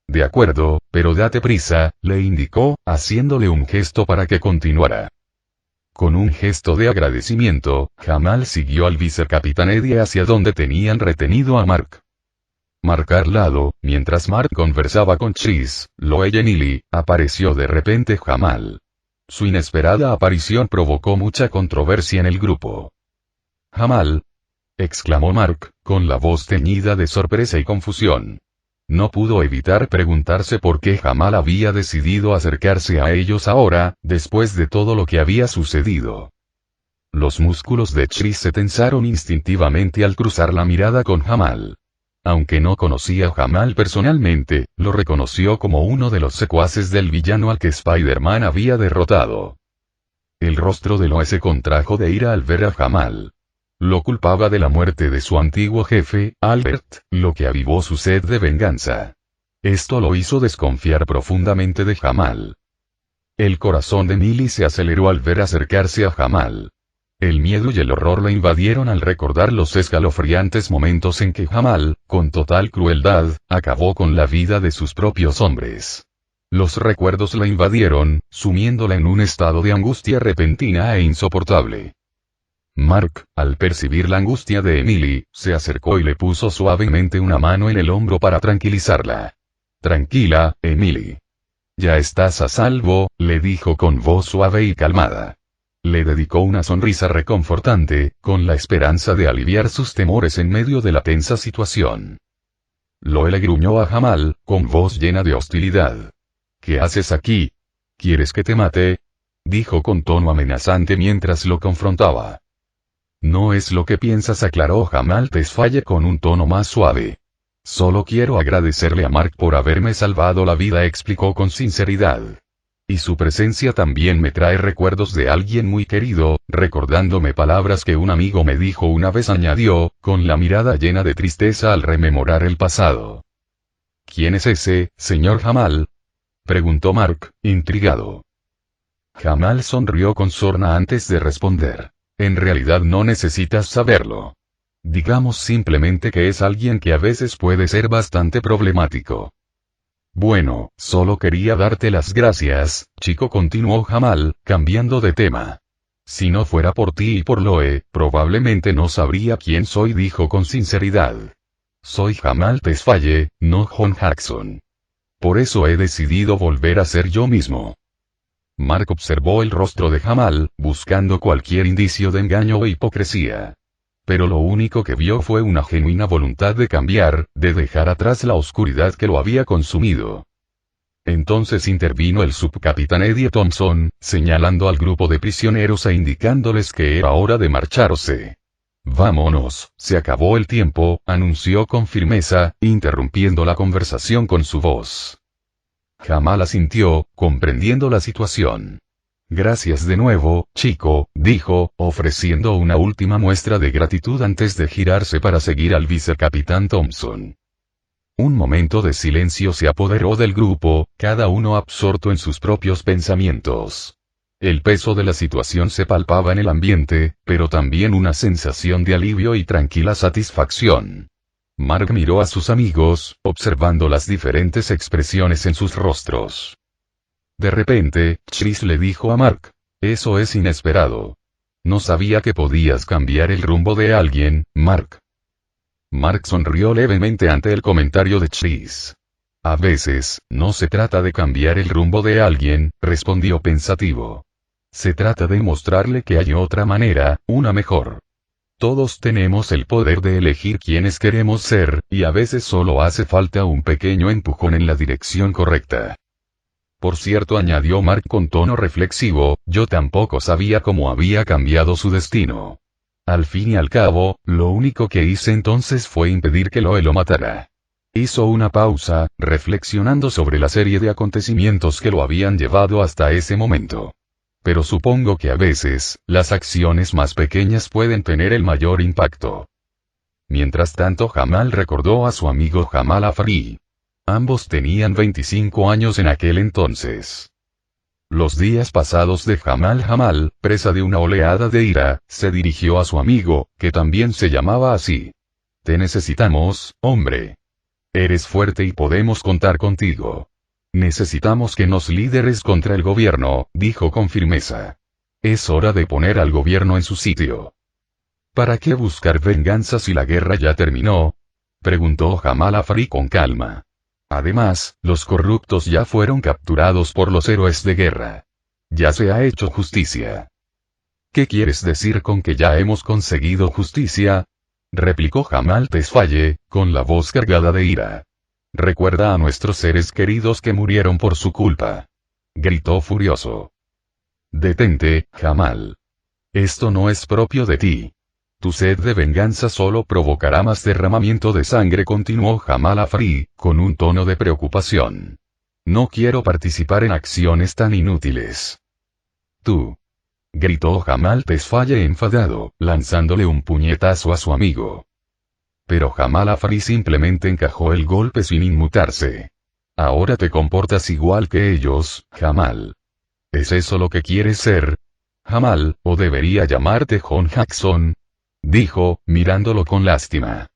De acuerdo, pero date prisa, le indicó, haciéndole un gesto para que continuara. Con un gesto de agradecimiento, Jamal siguió al vicecapitán Eddie hacia donde tenían retenido a Mark. Mark al lado, mientras Mark conversaba con Chris, Loey y Neely, apareció de repente Jamal. Su inesperada aparición provocó mucha controversia en el grupo. «Jamal», exclamó Mark, con la voz teñida de sorpresa y confusión. No pudo evitar preguntarse por qué Jamal había decidido acercarse a ellos ahora, después de todo lo que había sucedido. Los músculos de Chris se tensaron instintivamente al cruzar la mirada con Jamal. Aunque no conocía a Jamal personalmente, lo reconoció como uno de los secuaces del villano al que Spider-Man había derrotado. El rostro de Loe se contrajo de ira al ver a Jamal. Lo culpaba de la muerte de su antiguo jefe, Albert, lo que avivó su sed de venganza. Esto lo hizo desconfiar profundamente de Jamal. El corazón de Millie se aceleró al ver acercarse a Jamal. El miedo y el horror la invadieron al recordar los escalofriantes momentos en que Jamal, con total crueldad, acabó con la vida de sus propios hombres. Los recuerdos la invadieron, sumiéndola en un estado de angustia repentina e insoportable. Mark, al percibir la angustia de Emily, se acercó y le puso suavemente una mano en el hombro para tranquilizarla. Tranquila, Emily. Ya estás a salvo, le dijo con voz suave y calmada. Le dedicó una sonrisa reconfortante, con la esperanza de aliviar sus temores en medio de la tensa situación. Loe le gruñó a Jamal, con voz llena de hostilidad. ¿Qué haces aquí? ¿Quieres que te mate? Dijo con tono amenazante mientras lo confrontaba. No es lo que piensas, aclaró Jamal Tesfaye con un tono más suave. Solo quiero agradecerle a Mark por haberme salvado la vida, explicó con sinceridad. Y su presencia también me trae recuerdos de alguien muy querido, recordándome palabras que un amigo me dijo una vez, añadió, con la mirada llena de tristeza al rememorar el pasado. ¿Quién es ese, señor Jamal? Preguntó Mark, intrigado. Jamal sonrió con sorna antes de responder. En realidad no necesitas saberlo. Digamos simplemente que es alguien que a veces puede ser bastante problemático. Bueno, solo quería darte las gracias, chico, continuó Jamal, cambiando de tema. Si no fuera por ti y por Loe, probablemente no sabría quién soy, dijo con sinceridad. Soy Jamal Tesfaye, no John Jackson. Por eso he decidido volver a ser yo mismo. Mark observó el rostro de Jamal, buscando cualquier indicio de engaño o hipocresía. Pero lo único que vio fue una genuina voluntad de cambiar, de dejar atrás la oscuridad que lo había consumido. Entonces intervino el subcapitán Eddie Thompson, señalando al grupo de prisioneros e indicándoles que era hora de marcharse. Vámonos, se acabó el tiempo, anunció con firmeza, interrumpiendo la conversación con su voz. Jamal asintió, comprendiendo la situación. Gracias de nuevo, chico, dijo, ofreciendo una última muestra de gratitud antes de girarse para seguir al vicecapitán Thompson. Un momento de silencio se apoderó del grupo, cada uno absorto en sus propios pensamientos. El peso de la situación se palpaba en el ambiente, pero también una sensación de alivio y tranquila satisfacción. Mark miró a sus amigos, observando las diferentes expresiones en sus rostros. De repente, Chris le dijo a Mark, eso es inesperado. No sabía que podías cambiar el rumbo de alguien, Mark. Mark sonrió levemente ante el comentario de Chris. A veces, no se trata de cambiar el rumbo de alguien, respondió pensativo. Se trata de mostrarle que hay otra manera, una mejor. Todos tenemos el poder de elegir quiénes queremos ser, y a veces solo hace falta un pequeño empujón en la dirección correcta. Por cierto, añadió Mark con tono reflexivo, yo tampoco sabía cómo había cambiado su destino. Al fin y al cabo, lo único que hice entonces fue impedir que Loe lo matara. Hizo una pausa, reflexionando sobre la serie de acontecimientos que lo habían llevado hasta ese momento. Pero supongo que a veces, las acciones más pequeñas pueden tener el mayor impacto. Mientras tanto, Jamal recordó a su amigo Jamal Afari. Ambos tenían 25 años en aquel entonces. Los días pasados de Jamal, presa de una oleada de ira, se dirigió a su amigo, que también se llamaba así. Te necesitamos, hombre. Eres fuerte y podemos contar contigo. Necesitamos que nos lideres contra el gobierno, dijo con firmeza. Es hora de poner al gobierno en su sitio. ¿Para qué buscar venganza si la guerra ya terminó? Preguntó Jamal Afari con calma. Además, los corruptos ya fueron capturados por los héroes de guerra. Ya se ha hecho justicia. ¿Qué quieres decir con que ya hemos conseguido justicia? Replicó Jamal Tesfaye, con la voz cargada de ira. Recuerda a nuestros seres queridos que murieron por su culpa. Gritó furioso. Detente, Jamal. Esto no es propio de ti. Tu sed de venganza solo provocará más derramamiento de sangre, continuó Jamal Afari, con un tono de preocupación. No quiero participar en acciones tan inútiles. Tú. Gritó Jamal Tesfaye enfadado, lanzándole un puñetazo a su amigo. Pero Jamal Afari simplemente encajó el golpe sin inmutarse. Ahora te comportas igual que ellos, Jamal. ¿Es eso lo que quieres ser? Jamal, o debería llamarte John Jackson, dijo, mirándolo con lástima.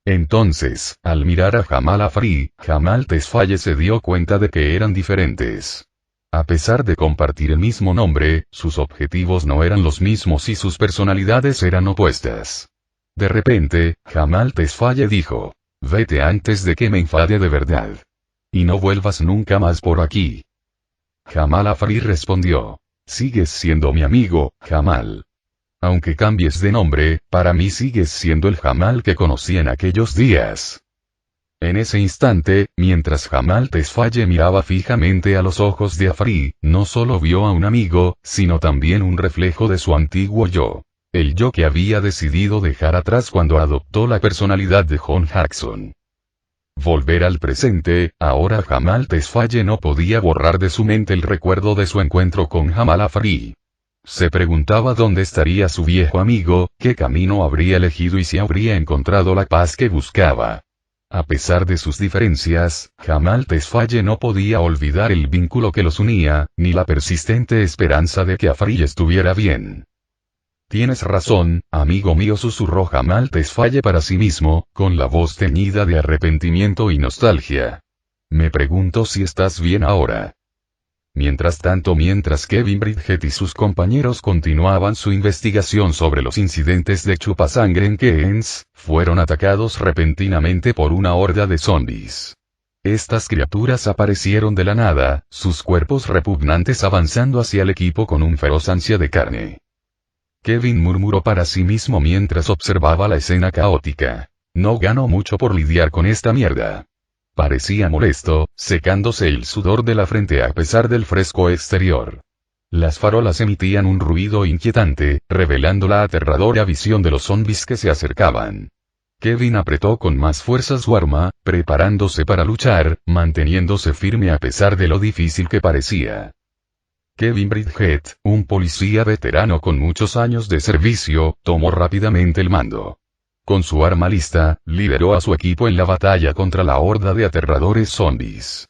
Entonces, al mirar a Jamal Afari, Jamal Tesfaye se dio cuenta de que eran diferentes. A pesar de compartir el mismo nombre, sus objetivos no eran los mismos y sus personalidades eran opuestas. De repente, Jamal Tesfaye dijo: «Vete antes de que me enfade de verdad. Y no vuelvas nunca más por aquí». Jamal Afari respondió: «Sigues siendo mi amigo, Jamal. Aunque cambies de nombre, para mí sigues siendo el Jamal que conocí en aquellos días». En ese instante, mientras Jamal Tesfaye miraba fijamente a los ojos de Afari, no solo vio a un amigo, sino también un reflejo de su antiguo yo. El yo que había decidido dejar atrás cuando adoptó la personalidad de John Jackson. Volver al presente, ahora Jamal Tesfaye no podía borrar de su mente el recuerdo de su encuentro con Jamal Afari. Se preguntaba dónde estaría su viejo amigo, qué camino habría elegido y si habría encontrado la paz que buscaba. A pesar de sus diferencias, Jamal Tesfaye no podía olvidar el vínculo que los unía, ni la persistente esperanza de que Afari estuviera bien. «Tienes razón, amigo mío», susurró Jamal Tesfaye para sí mismo, con la voz teñida de arrepentimiento y nostalgia. «Me pregunto si estás bien ahora». Mientras tanto, mientras Kevin Bridget y sus compañeros continuaban su investigación sobre los incidentes de chupasangre en Keynes, fueron atacados repentinamente por una horda de zombies. Estas criaturas aparecieron de la nada, sus cuerpos repugnantes avanzando hacia el equipo con un feroz ansia de carne. Kevin murmuró para sí mismo mientras observaba la escena caótica: «No gano mucho por lidiar con esta mierda». Parecía molesto, secándose el sudor de la frente a pesar del fresco exterior. Las farolas emitían un ruido inquietante, revelando la aterradora visión de los zombies que se acercaban. Kevin apretó con más fuerza su arma, preparándose para luchar, manteniéndose firme a pesar de lo difícil que parecía. Kevin Bridget, un policía veterano con muchos años de servicio, tomó rápidamente el mando. Con su arma lista, lideró a su equipo en la batalla contra la horda de aterradores zombies.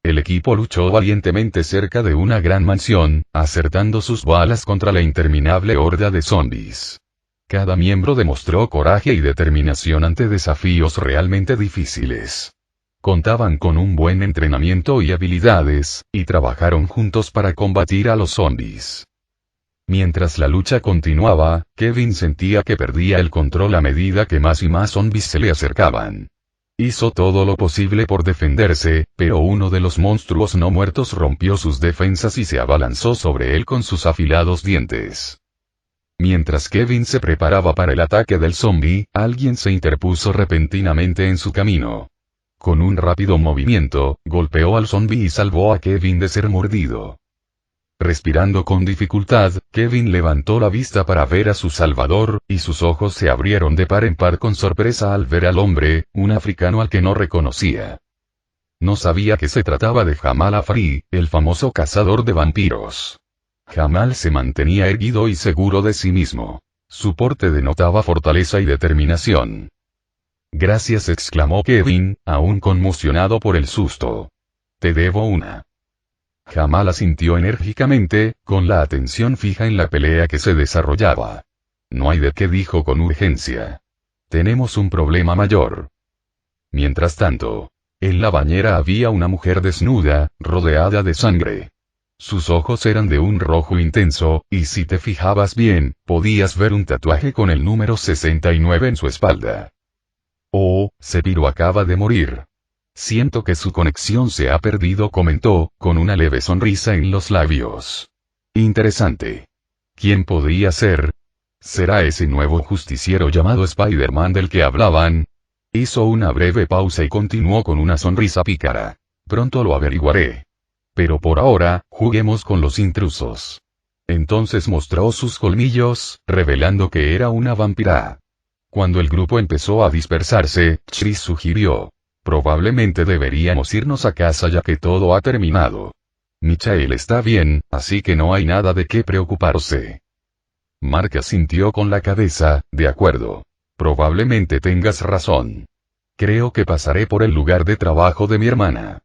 El equipo luchó valientemente cerca de una gran mansión, acertando sus balas contra la interminable horda de zombies. Cada miembro demostró coraje y determinación ante desafíos realmente difíciles. Contaban con un buen entrenamiento y habilidades, y trabajaron juntos para combatir a los zombies. Mientras la lucha continuaba, Kevin sentía que perdía el control a medida que más y más zombies se le acercaban. Hizo todo lo posible por defenderse, pero uno de los monstruos no muertos rompió sus defensas y se abalanzó sobre él con sus afilados dientes. Mientras Kevin se preparaba para el ataque del zombie, alguien se interpuso repentinamente en su camino. Con un rápido movimiento, golpeó al zombie y salvó a Kevin de ser mordido. Respirando con dificultad, Kevin levantó la vista para ver a su salvador, y sus ojos se abrieron de par en par con sorpresa al ver al hombre, un africano al que no reconocía. No sabía que se trataba de Jamal Afari, el famoso cazador de vampiros. Jamal se mantenía erguido y seguro de sí mismo. Su porte denotaba fortaleza y determinación. «Gracias», exclamó Kevin, aún conmocionado por el susto. «Te debo una». Jamal asintió enérgicamente, con la atención fija en la pelea que se desarrollaba. «No hay de qué», dijo con urgencia. «Tenemos un problema mayor». Mientras tanto, en la bañera había una mujer desnuda, rodeada de sangre. Sus ojos eran de un rojo intenso, y si te fijabas bien, podías ver un tatuaje con el número 69 en su espalda. «Oh, Sepiro acaba de morir. Siento que su conexión se ha perdido», comentó, con una leve sonrisa en los labios. «Interesante. ¿Quién podría ser? ¿Será ese nuevo justiciero llamado Spider-Man del que hablaban?» Hizo una breve pausa y continuó con una sonrisa pícara. «Pronto lo averiguaré. Pero por ahora, juguemos con los intrusos». Entonces mostró sus colmillos, revelando que era una vampira. Cuando el grupo empezó a dispersarse, Chris sugirió: «Probablemente deberíamos irnos a casa ya que todo ha terminado. Michael está bien, así que no hay nada de qué preocuparse». Mark asintió con la cabeza: «De acuerdo. Probablemente tengas razón. Creo que pasaré por el lugar de trabajo de mi hermana».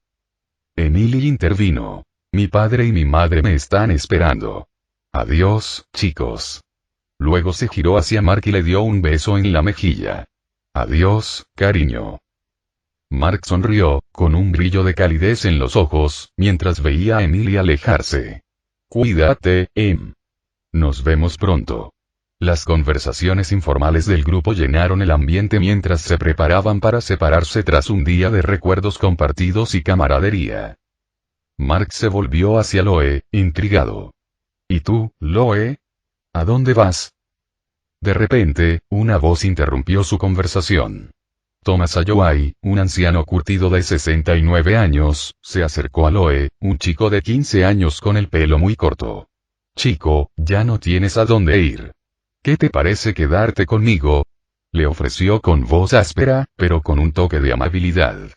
Emily intervino: «Mi padre y mi madre me están esperando. Adiós, chicos». Luego se giró hacia Mark y le dio un beso en la mejilla. «Adiós, cariño». Mark sonrió, con un brillo de calidez en los ojos, mientras veía a Emily alejarse. Cuídate, Em. Nos vemos pronto. Las conversaciones informales del grupo llenaron el ambiente mientras se preparaban para separarse tras un día de recuerdos compartidos y camaradería. Mark se volvió hacia Loe, intrigado. ¿Y tú, Loe? ¿A dónde vas? De repente, una voz interrumpió su conversación. Thomas Ayoai, un anciano curtido de 69 años, se acercó a Loe, un chico de 15 años con el pelo muy corto. Chico, ya no tienes a dónde ir. ¿Qué te parece quedarte conmigo? Le ofreció con voz áspera, pero con un toque de amabilidad.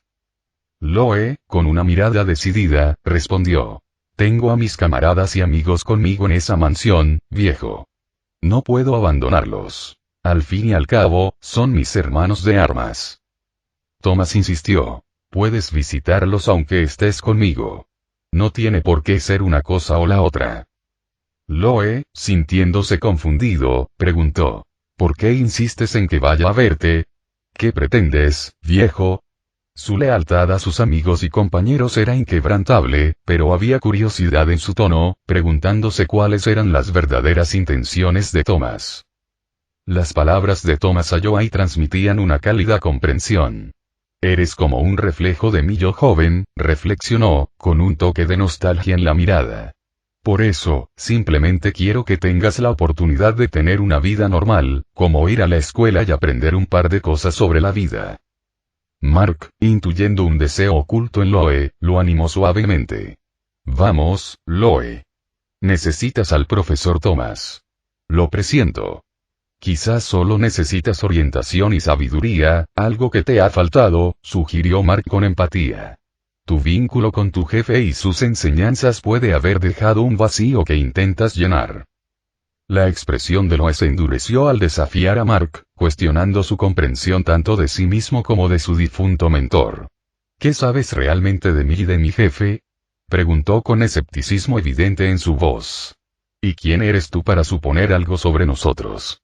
Loe, con una mirada decidida, respondió. Tengo a mis camaradas y amigos conmigo en esa mansión, viejo. No puedo abandonarlos. Al fin y al cabo, son mis hermanos de armas. Thomas insistió. Puedes visitarlos aunque estés conmigo. No tiene por qué ser una cosa o la otra. Loe, sintiéndose confundido, preguntó. ¿Por qué insistes en que vaya a verte? ¿Qué pretendes, viejo? Su lealtad a sus amigos y compañeros era inquebrantable, pero había curiosidad en su tono, preguntándose cuáles eran las verdaderas intenciones de Thomas. Las palabras de Thomas Ayoai transmitían una cálida comprensión. Eres como un reflejo de mi yo joven, reflexionó, con un toque de nostalgia en la mirada. Por eso, simplemente quiero que tengas la oportunidad de tener una vida normal, como ir a la escuela y aprender un par de cosas sobre la vida. Mark, intuyendo un deseo oculto en Loe, lo animó suavemente. Vamos, Loe. Necesitas al profesor Thomas. Lo presiento. Quizás solo necesitas orientación y sabiduría, algo que te ha faltado, sugirió Mark con empatía. Tu vínculo con tu jefe y sus enseñanzas puede haber dejado un vacío que intentas llenar. La expresión de Loe se endureció al desafiar a Mark, cuestionando su comprensión tanto de sí mismo como de su difunto mentor. ¿Qué sabes realmente de mí y de mi jefe? Preguntó con escepticismo evidente en su voz. ¿Y quién eres tú para suponer algo sobre nosotros?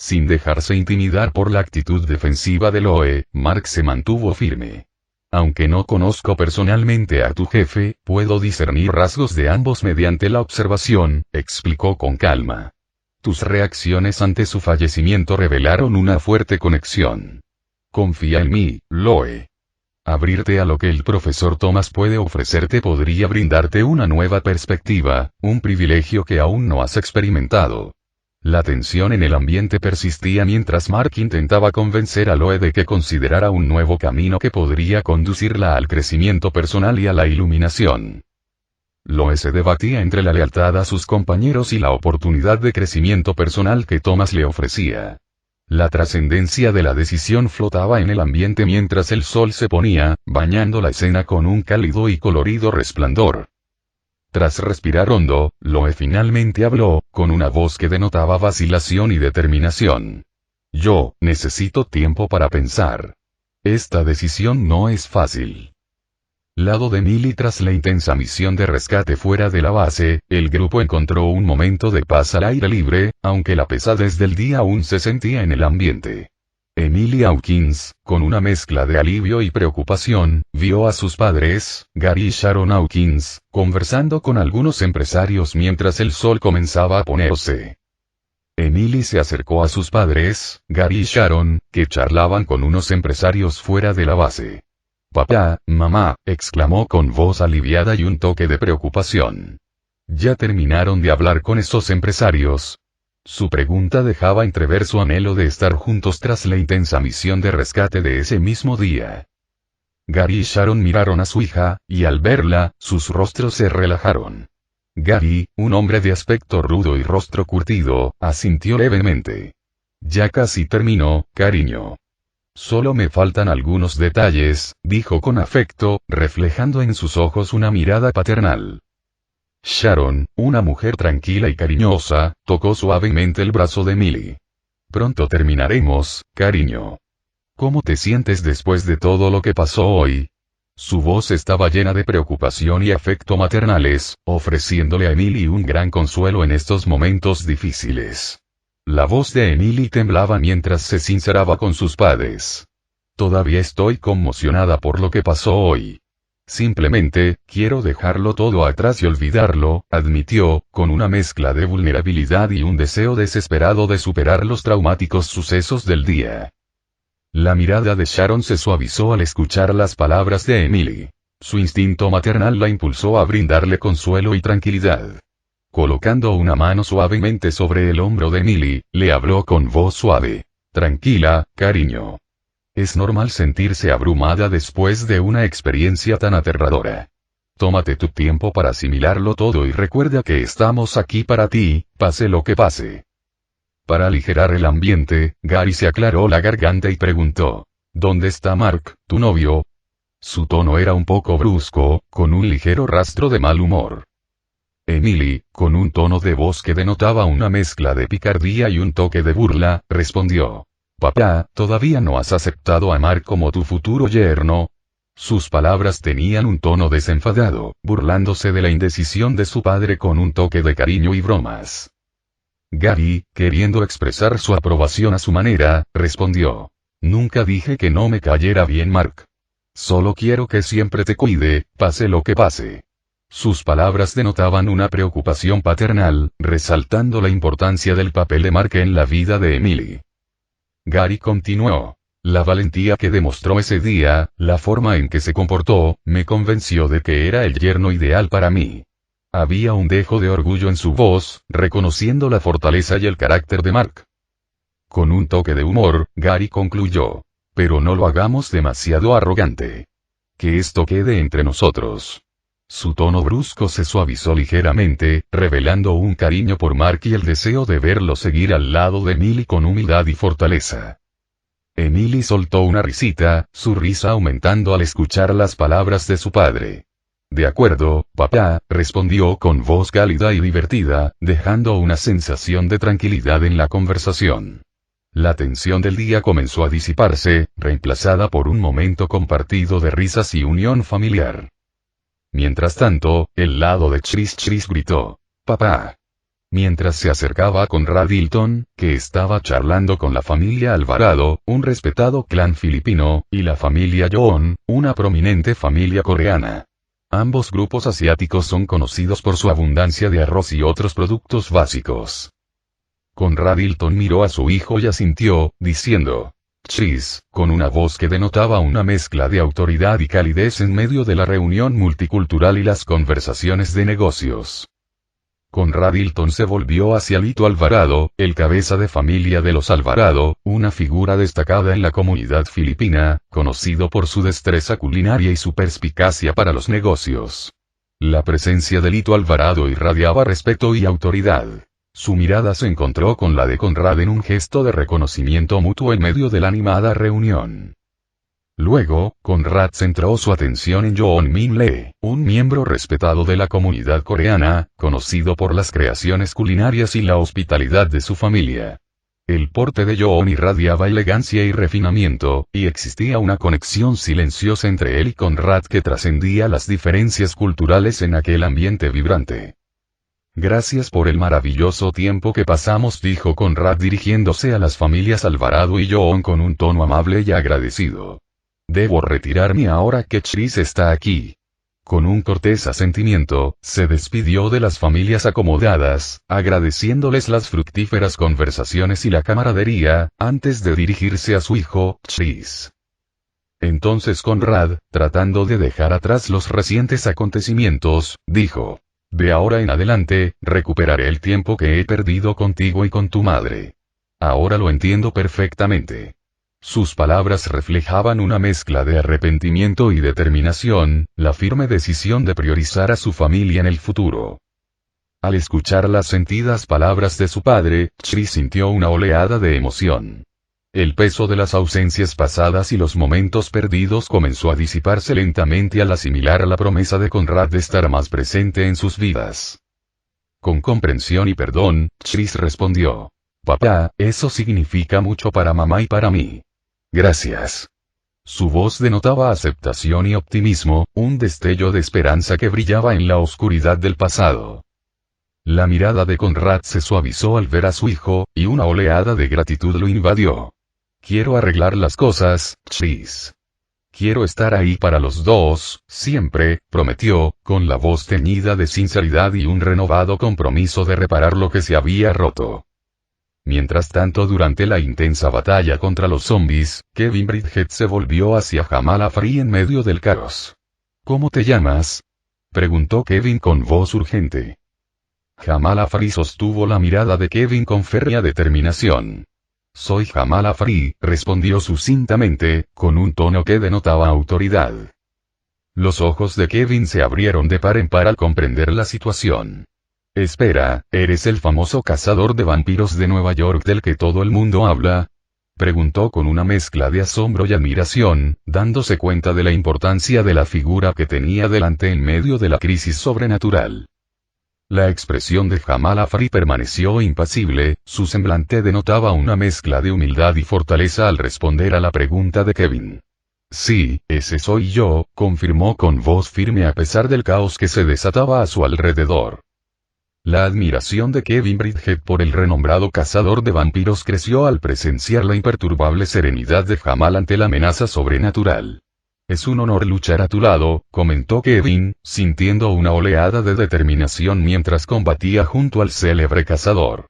Sin dejarse intimidar por la actitud defensiva de Loe, Mark se mantuvo firme. Aunque no conozco personalmente a tu jefe, puedo discernir rasgos de ambos mediante la observación, explicó con calma. Tus reacciones ante su fallecimiento revelaron una fuerte conexión. Confía en mí, Loe. Abrirte a lo que el profesor Thomas puede ofrecerte podría brindarte una nueva perspectiva, un privilegio que aún no has experimentado. La tensión en el ambiente persistía mientras Mark intentaba convencer a Loe de que considerara un nuevo camino que podría conducirla al crecimiento personal y a la iluminación. Loe se debatía entre la lealtad a sus compañeros y la oportunidad de crecimiento personal que Thomas le ofrecía. La trascendencia de la decisión flotaba en el ambiente mientras el sol se ponía, bañando la escena con un cálido y colorido resplandor. Tras respirar hondo, Loe finalmente habló, con una voz que denotaba vacilación y determinación. Yo, necesito tiempo para pensar. Esta decisión no es fácil. Lado de Millie tras la intensa misión de rescate fuera de la base, el grupo encontró un momento de paz al aire libre, aunque la pesadez del día aún se sentía en el ambiente. Emily Hawkins, con una mezcla de alivio y preocupación, vio a sus padres, Gary y Sharon Hawkins, conversando con algunos empresarios mientras el sol comenzaba a ponerse. Emily se acercó a sus padres, Gary y Sharon, que charlaban con unos empresarios fuera de la base. Papá, mamá, exclamó con voz aliviada y un toque de preocupación. ¿Ya terminaron de hablar con esos empresarios? Su pregunta dejaba entrever su anhelo de estar juntos tras la intensa misión de rescate de ese mismo día. Gary y Sharon miraron a su hija, y al verla, sus rostros se relajaron. Gary, un hombre de aspecto rudo y rostro curtido, asintió levemente. Ya casi terminó, cariño. Solo me faltan algunos detalles, dijo con afecto, reflejando en sus ojos una mirada paternal. Sharon, una mujer tranquila y cariñosa, tocó suavemente el brazo de Millie. Pronto terminaremos, cariño. ¿Cómo te sientes después de todo lo que pasó hoy? Su voz estaba llena de preocupación y afecto maternales, ofreciéndole a Emily un gran consuelo en estos momentos difíciles. La voz de Emily temblaba mientras se sinceraba con sus padres. Todavía estoy conmocionada por lo que pasó hoy. Simplemente, quiero dejarlo todo atrás y olvidarlo, admitió, con una mezcla de vulnerabilidad y un deseo desesperado de superar los traumáticos sucesos del día. La mirada de Sharon se suavizó al escuchar las palabras de Emily. Su instinto maternal la impulsó a brindarle consuelo y tranquilidad. Colocando una mano suavemente sobre el hombro de Emily, le habló con voz suave. Tranquila, cariño. Es normal sentirse abrumada después de una experiencia tan aterradora. Tómate tu tiempo para asimilarlo todo y recuerda que estamos aquí para ti, pase lo que pase. Para aligerar el ambiente, Gary se aclaró la garganta y preguntó, ¿dónde está Mark, tu novio? Su tono era un poco brusco, con un ligero rastro de mal humor. Emily, con un tono de voz que denotaba una mezcla de picardía y un toque de burla, respondió. Papá, ¿todavía no has aceptado a Mark como tu futuro yerno? Sus palabras tenían un tono desenfadado, burlándose de la indecisión de su padre con un toque de cariño y bromas. Gary, queriendo expresar su aprobación a su manera, respondió. Nunca dije que no me cayera bien Mark. Solo quiero que siempre te cuide, pase lo que pase. Sus palabras denotaban una preocupación paternal, resaltando la importancia del papel de Mark en la vida de Emily. Gary continuó. La valentía que demostró ese día, la forma en que se comportó, me convenció de que era el yerno ideal para mí. Había un dejo de orgullo en su voz, reconociendo la fortaleza y el carácter de Mark. Con un toque de humor, Gary concluyó. Pero no lo hagamos demasiado arrogante. Que esto quede entre nosotros. Su tono brusco se suavizó ligeramente, revelando un cariño por Mark y el deseo de verlo seguir al lado de Emily con humildad y fortaleza. Emily soltó una risita, su risa aumentando al escuchar las palabras de su padre. De acuerdo, papá, respondió con voz cálida y divertida, dejando una sensación de tranquilidad en la conversación. La tensión del día comenzó a disiparse, reemplazada por un momento compartido de risas y unión familiar. Mientras tanto, el lado de Chris gritó, «¡Papá!». Mientras se acercaba a Conrad Hilton, que estaba charlando con la familia Alvarado, un respetado clan filipino, y la familia Yoon, una prominente familia coreana. Ambos grupos asiáticos son conocidos por su abundancia de arroz y otros productos básicos. Conrad Hilton miró a su hijo y asintió, diciendo, «Chris», con una voz que denotaba una mezcla de autoridad y calidez en medio de la reunión multicultural y las conversaciones de negocios. Conrad Hilton se volvió hacia Lito Alvarado, el cabeza de familia de los Alvarado, una figura destacada en la comunidad filipina, conocido por su destreza culinaria y su perspicacia para los negocios. La presencia de Lito Alvarado irradiaba respeto y autoridad. Su mirada se encontró con la de Conrad en un gesto de reconocimiento mutuo en medio de la animada reunión. Luego, Conrad centró su atención en Yoon Min Lee, un miembro respetado de la comunidad coreana, conocido por las creaciones culinarias y la hospitalidad de su familia. El porte de Yoon irradiaba elegancia y refinamiento, y existía una conexión silenciosa entre él y Conrad que trascendía las diferencias culturales en aquel ambiente vibrante. «Gracias por el maravilloso tiempo que pasamos», dijo Conrad dirigiéndose a las familias Alvarado y Yoon con un tono amable y agradecido. «Debo retirarme ahora que Chris está aquí». Con un cortés asentimiento, se despidió de las familias acomodadas, agradeciéndoles las fructíferas conversaciones y la camaradería, antes de dirigirse a su hijo, Chris. Entonces Conrad, tratando de dejar atrás los recientes acontecimientos, dijo, «De ahora en adelante, recuperaré el tiempo que he perdido contigo y con tu madre. Ahora lo entiendo perfectamente». Sus palabras reflejaban una mezcla de arrepentimiento y determinación, la firme decisión de priorizar a su familia en el futuro. Al escuchar las sentidas palabras de su padre, Chris sintió una oleada de emoción. El peso de las ausencias pasadas y los momentos perdidos comenzó a disiparse lentamente al asimilar la promesa de Conrad de estar más presente en sus vidas. Con comprensión y perdón, Chris respondió, «Papá, eso significa mucho para mamá y para mí. Gracias». Su voz denotaba aceptación y optimismo, un destello de esperanza que brillaba en la oscuridad del pasado. La mirada de Conrad se suavizó al ver a su hijo, y una oleada de gratitud lo invadió. Quiero arreglar las cosas, Chris. Quiero estar ahí para los dos, siempre, prometió, con la voz teñida de sinceridad y un renovado compromiso de reparar lo que se había roto. Mientras tanto, durante la intensa batalla contra los zombies, Kevin Bridget se volvió hacia Jamal Afri en medio del caos. ¿Cómo te llamas?, preguntó Kevin con voz urgente. Jamal Afri sostuvo la mirada de Kevin con férrea determinación. Soy Jamal Afri, respondió sucintamente, con un tono que denotaba autoridad. Los ojos de Kevin se abrieron de par en par al comprender la situación. Espera, ¿eres el famoso cazador de vampiros de Nueva York del que todo el mundo habla?, preguntó con una mezcla de asombro y admiración, dándose cuenta de la importancia de la figura que tenía delante en medio de la crisis sobrenatural. La expresión de Jamal Afri permaneció impasible, su semblante denotaba una mezcla de humildad y fortaleza al responder a la pregunta de Kevin. Sí, ese soy yo, confirmó con voz firme a pesar del caos que se desataba a su alrededor. La admiración de Kevin Bridget por el renombrado cazador de vampiros creció al presenciar la imperturbable serenidad de Jamal ante la amenaza sobrenatural. Es un honor luchar a tu lado, comentó Kevin, sintiendo una oleada de determinación mientras combatía junto al célebre cazador.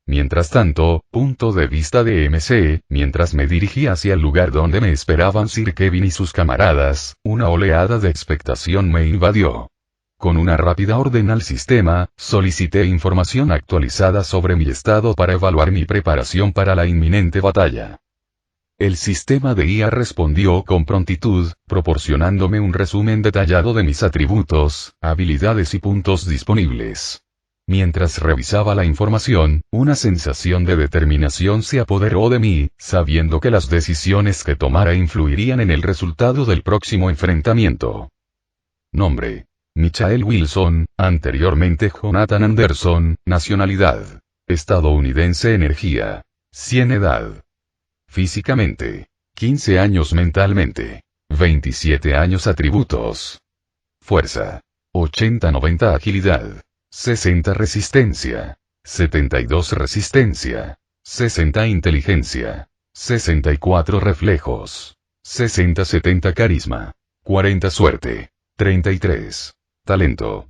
Mientras tanto, punto de vista de MC, mientras me dirigí hacia el lugar donde me esperaban Sir Kevin y sus camaradas, una oleada de expectación me invadió. Con una rápida orden al sistema, solicité información actualizada sobre mi estado para evaluar mi preparación para la inminente batalla. El sistema de IA respondió con prontitud, proporcionándome un resumen detallado de mis atributos, habilidades y puntos disponibles. Mientras revisaba la información, una sensación de determinación se apoderó de mí, sabiendo que las decisiones que tomara influirían en el resultado del próximo enfrentamiento. Nombre: Michael Wilson, anteriormente Jonathan Anderson, nacionalidad: estadounidense, energía: 100, edad. Físicamente: 15 años, mentalmente: 27 años, atributos: fuerza: 80-90, agilidad: 60, resistencia: 72, resistencia: 60, inteligencia: 64, reflejos: 60-70, carisma: 40, suerte: 33, talento.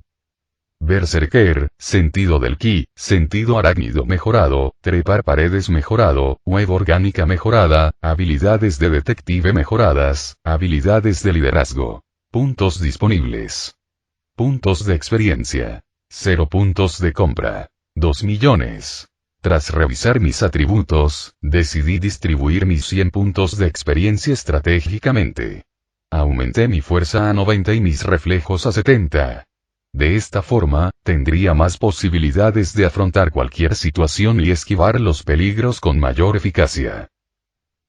Berserker, sentido del ki, sentido arácnido mejorado, trepar paredes mejorado, web orgánica mejorada, habilidades de detective mejoradas, habilidades de liderazgo. Puntos disponibles: puntos de experiencia: 0 puntos de compra: 2 millones. Tras revisar mis atributos, decidí distribuir mis 100 puntos de experiencia estratégicamente. Aumenté mi fuerza a 90 y mis reflejos a 70. De esta forma, tendría más posibilidades de afrontar cualquier situación y esquivar los peligros con mayor eficacia.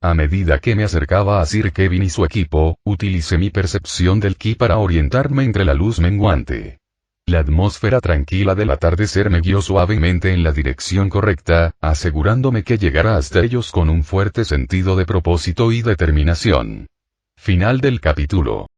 A medida que me acercaba a Sir Kevin y su equipo, utilicé mi percepción del ki para orientarme entre la luz menguante. La atmósfera tranquila del atardecer me guió suavemente en la dirección correcta, asegurándome que llegara hasta ellos con un fuerte sentido de propósito y determinación. Final del capítulo.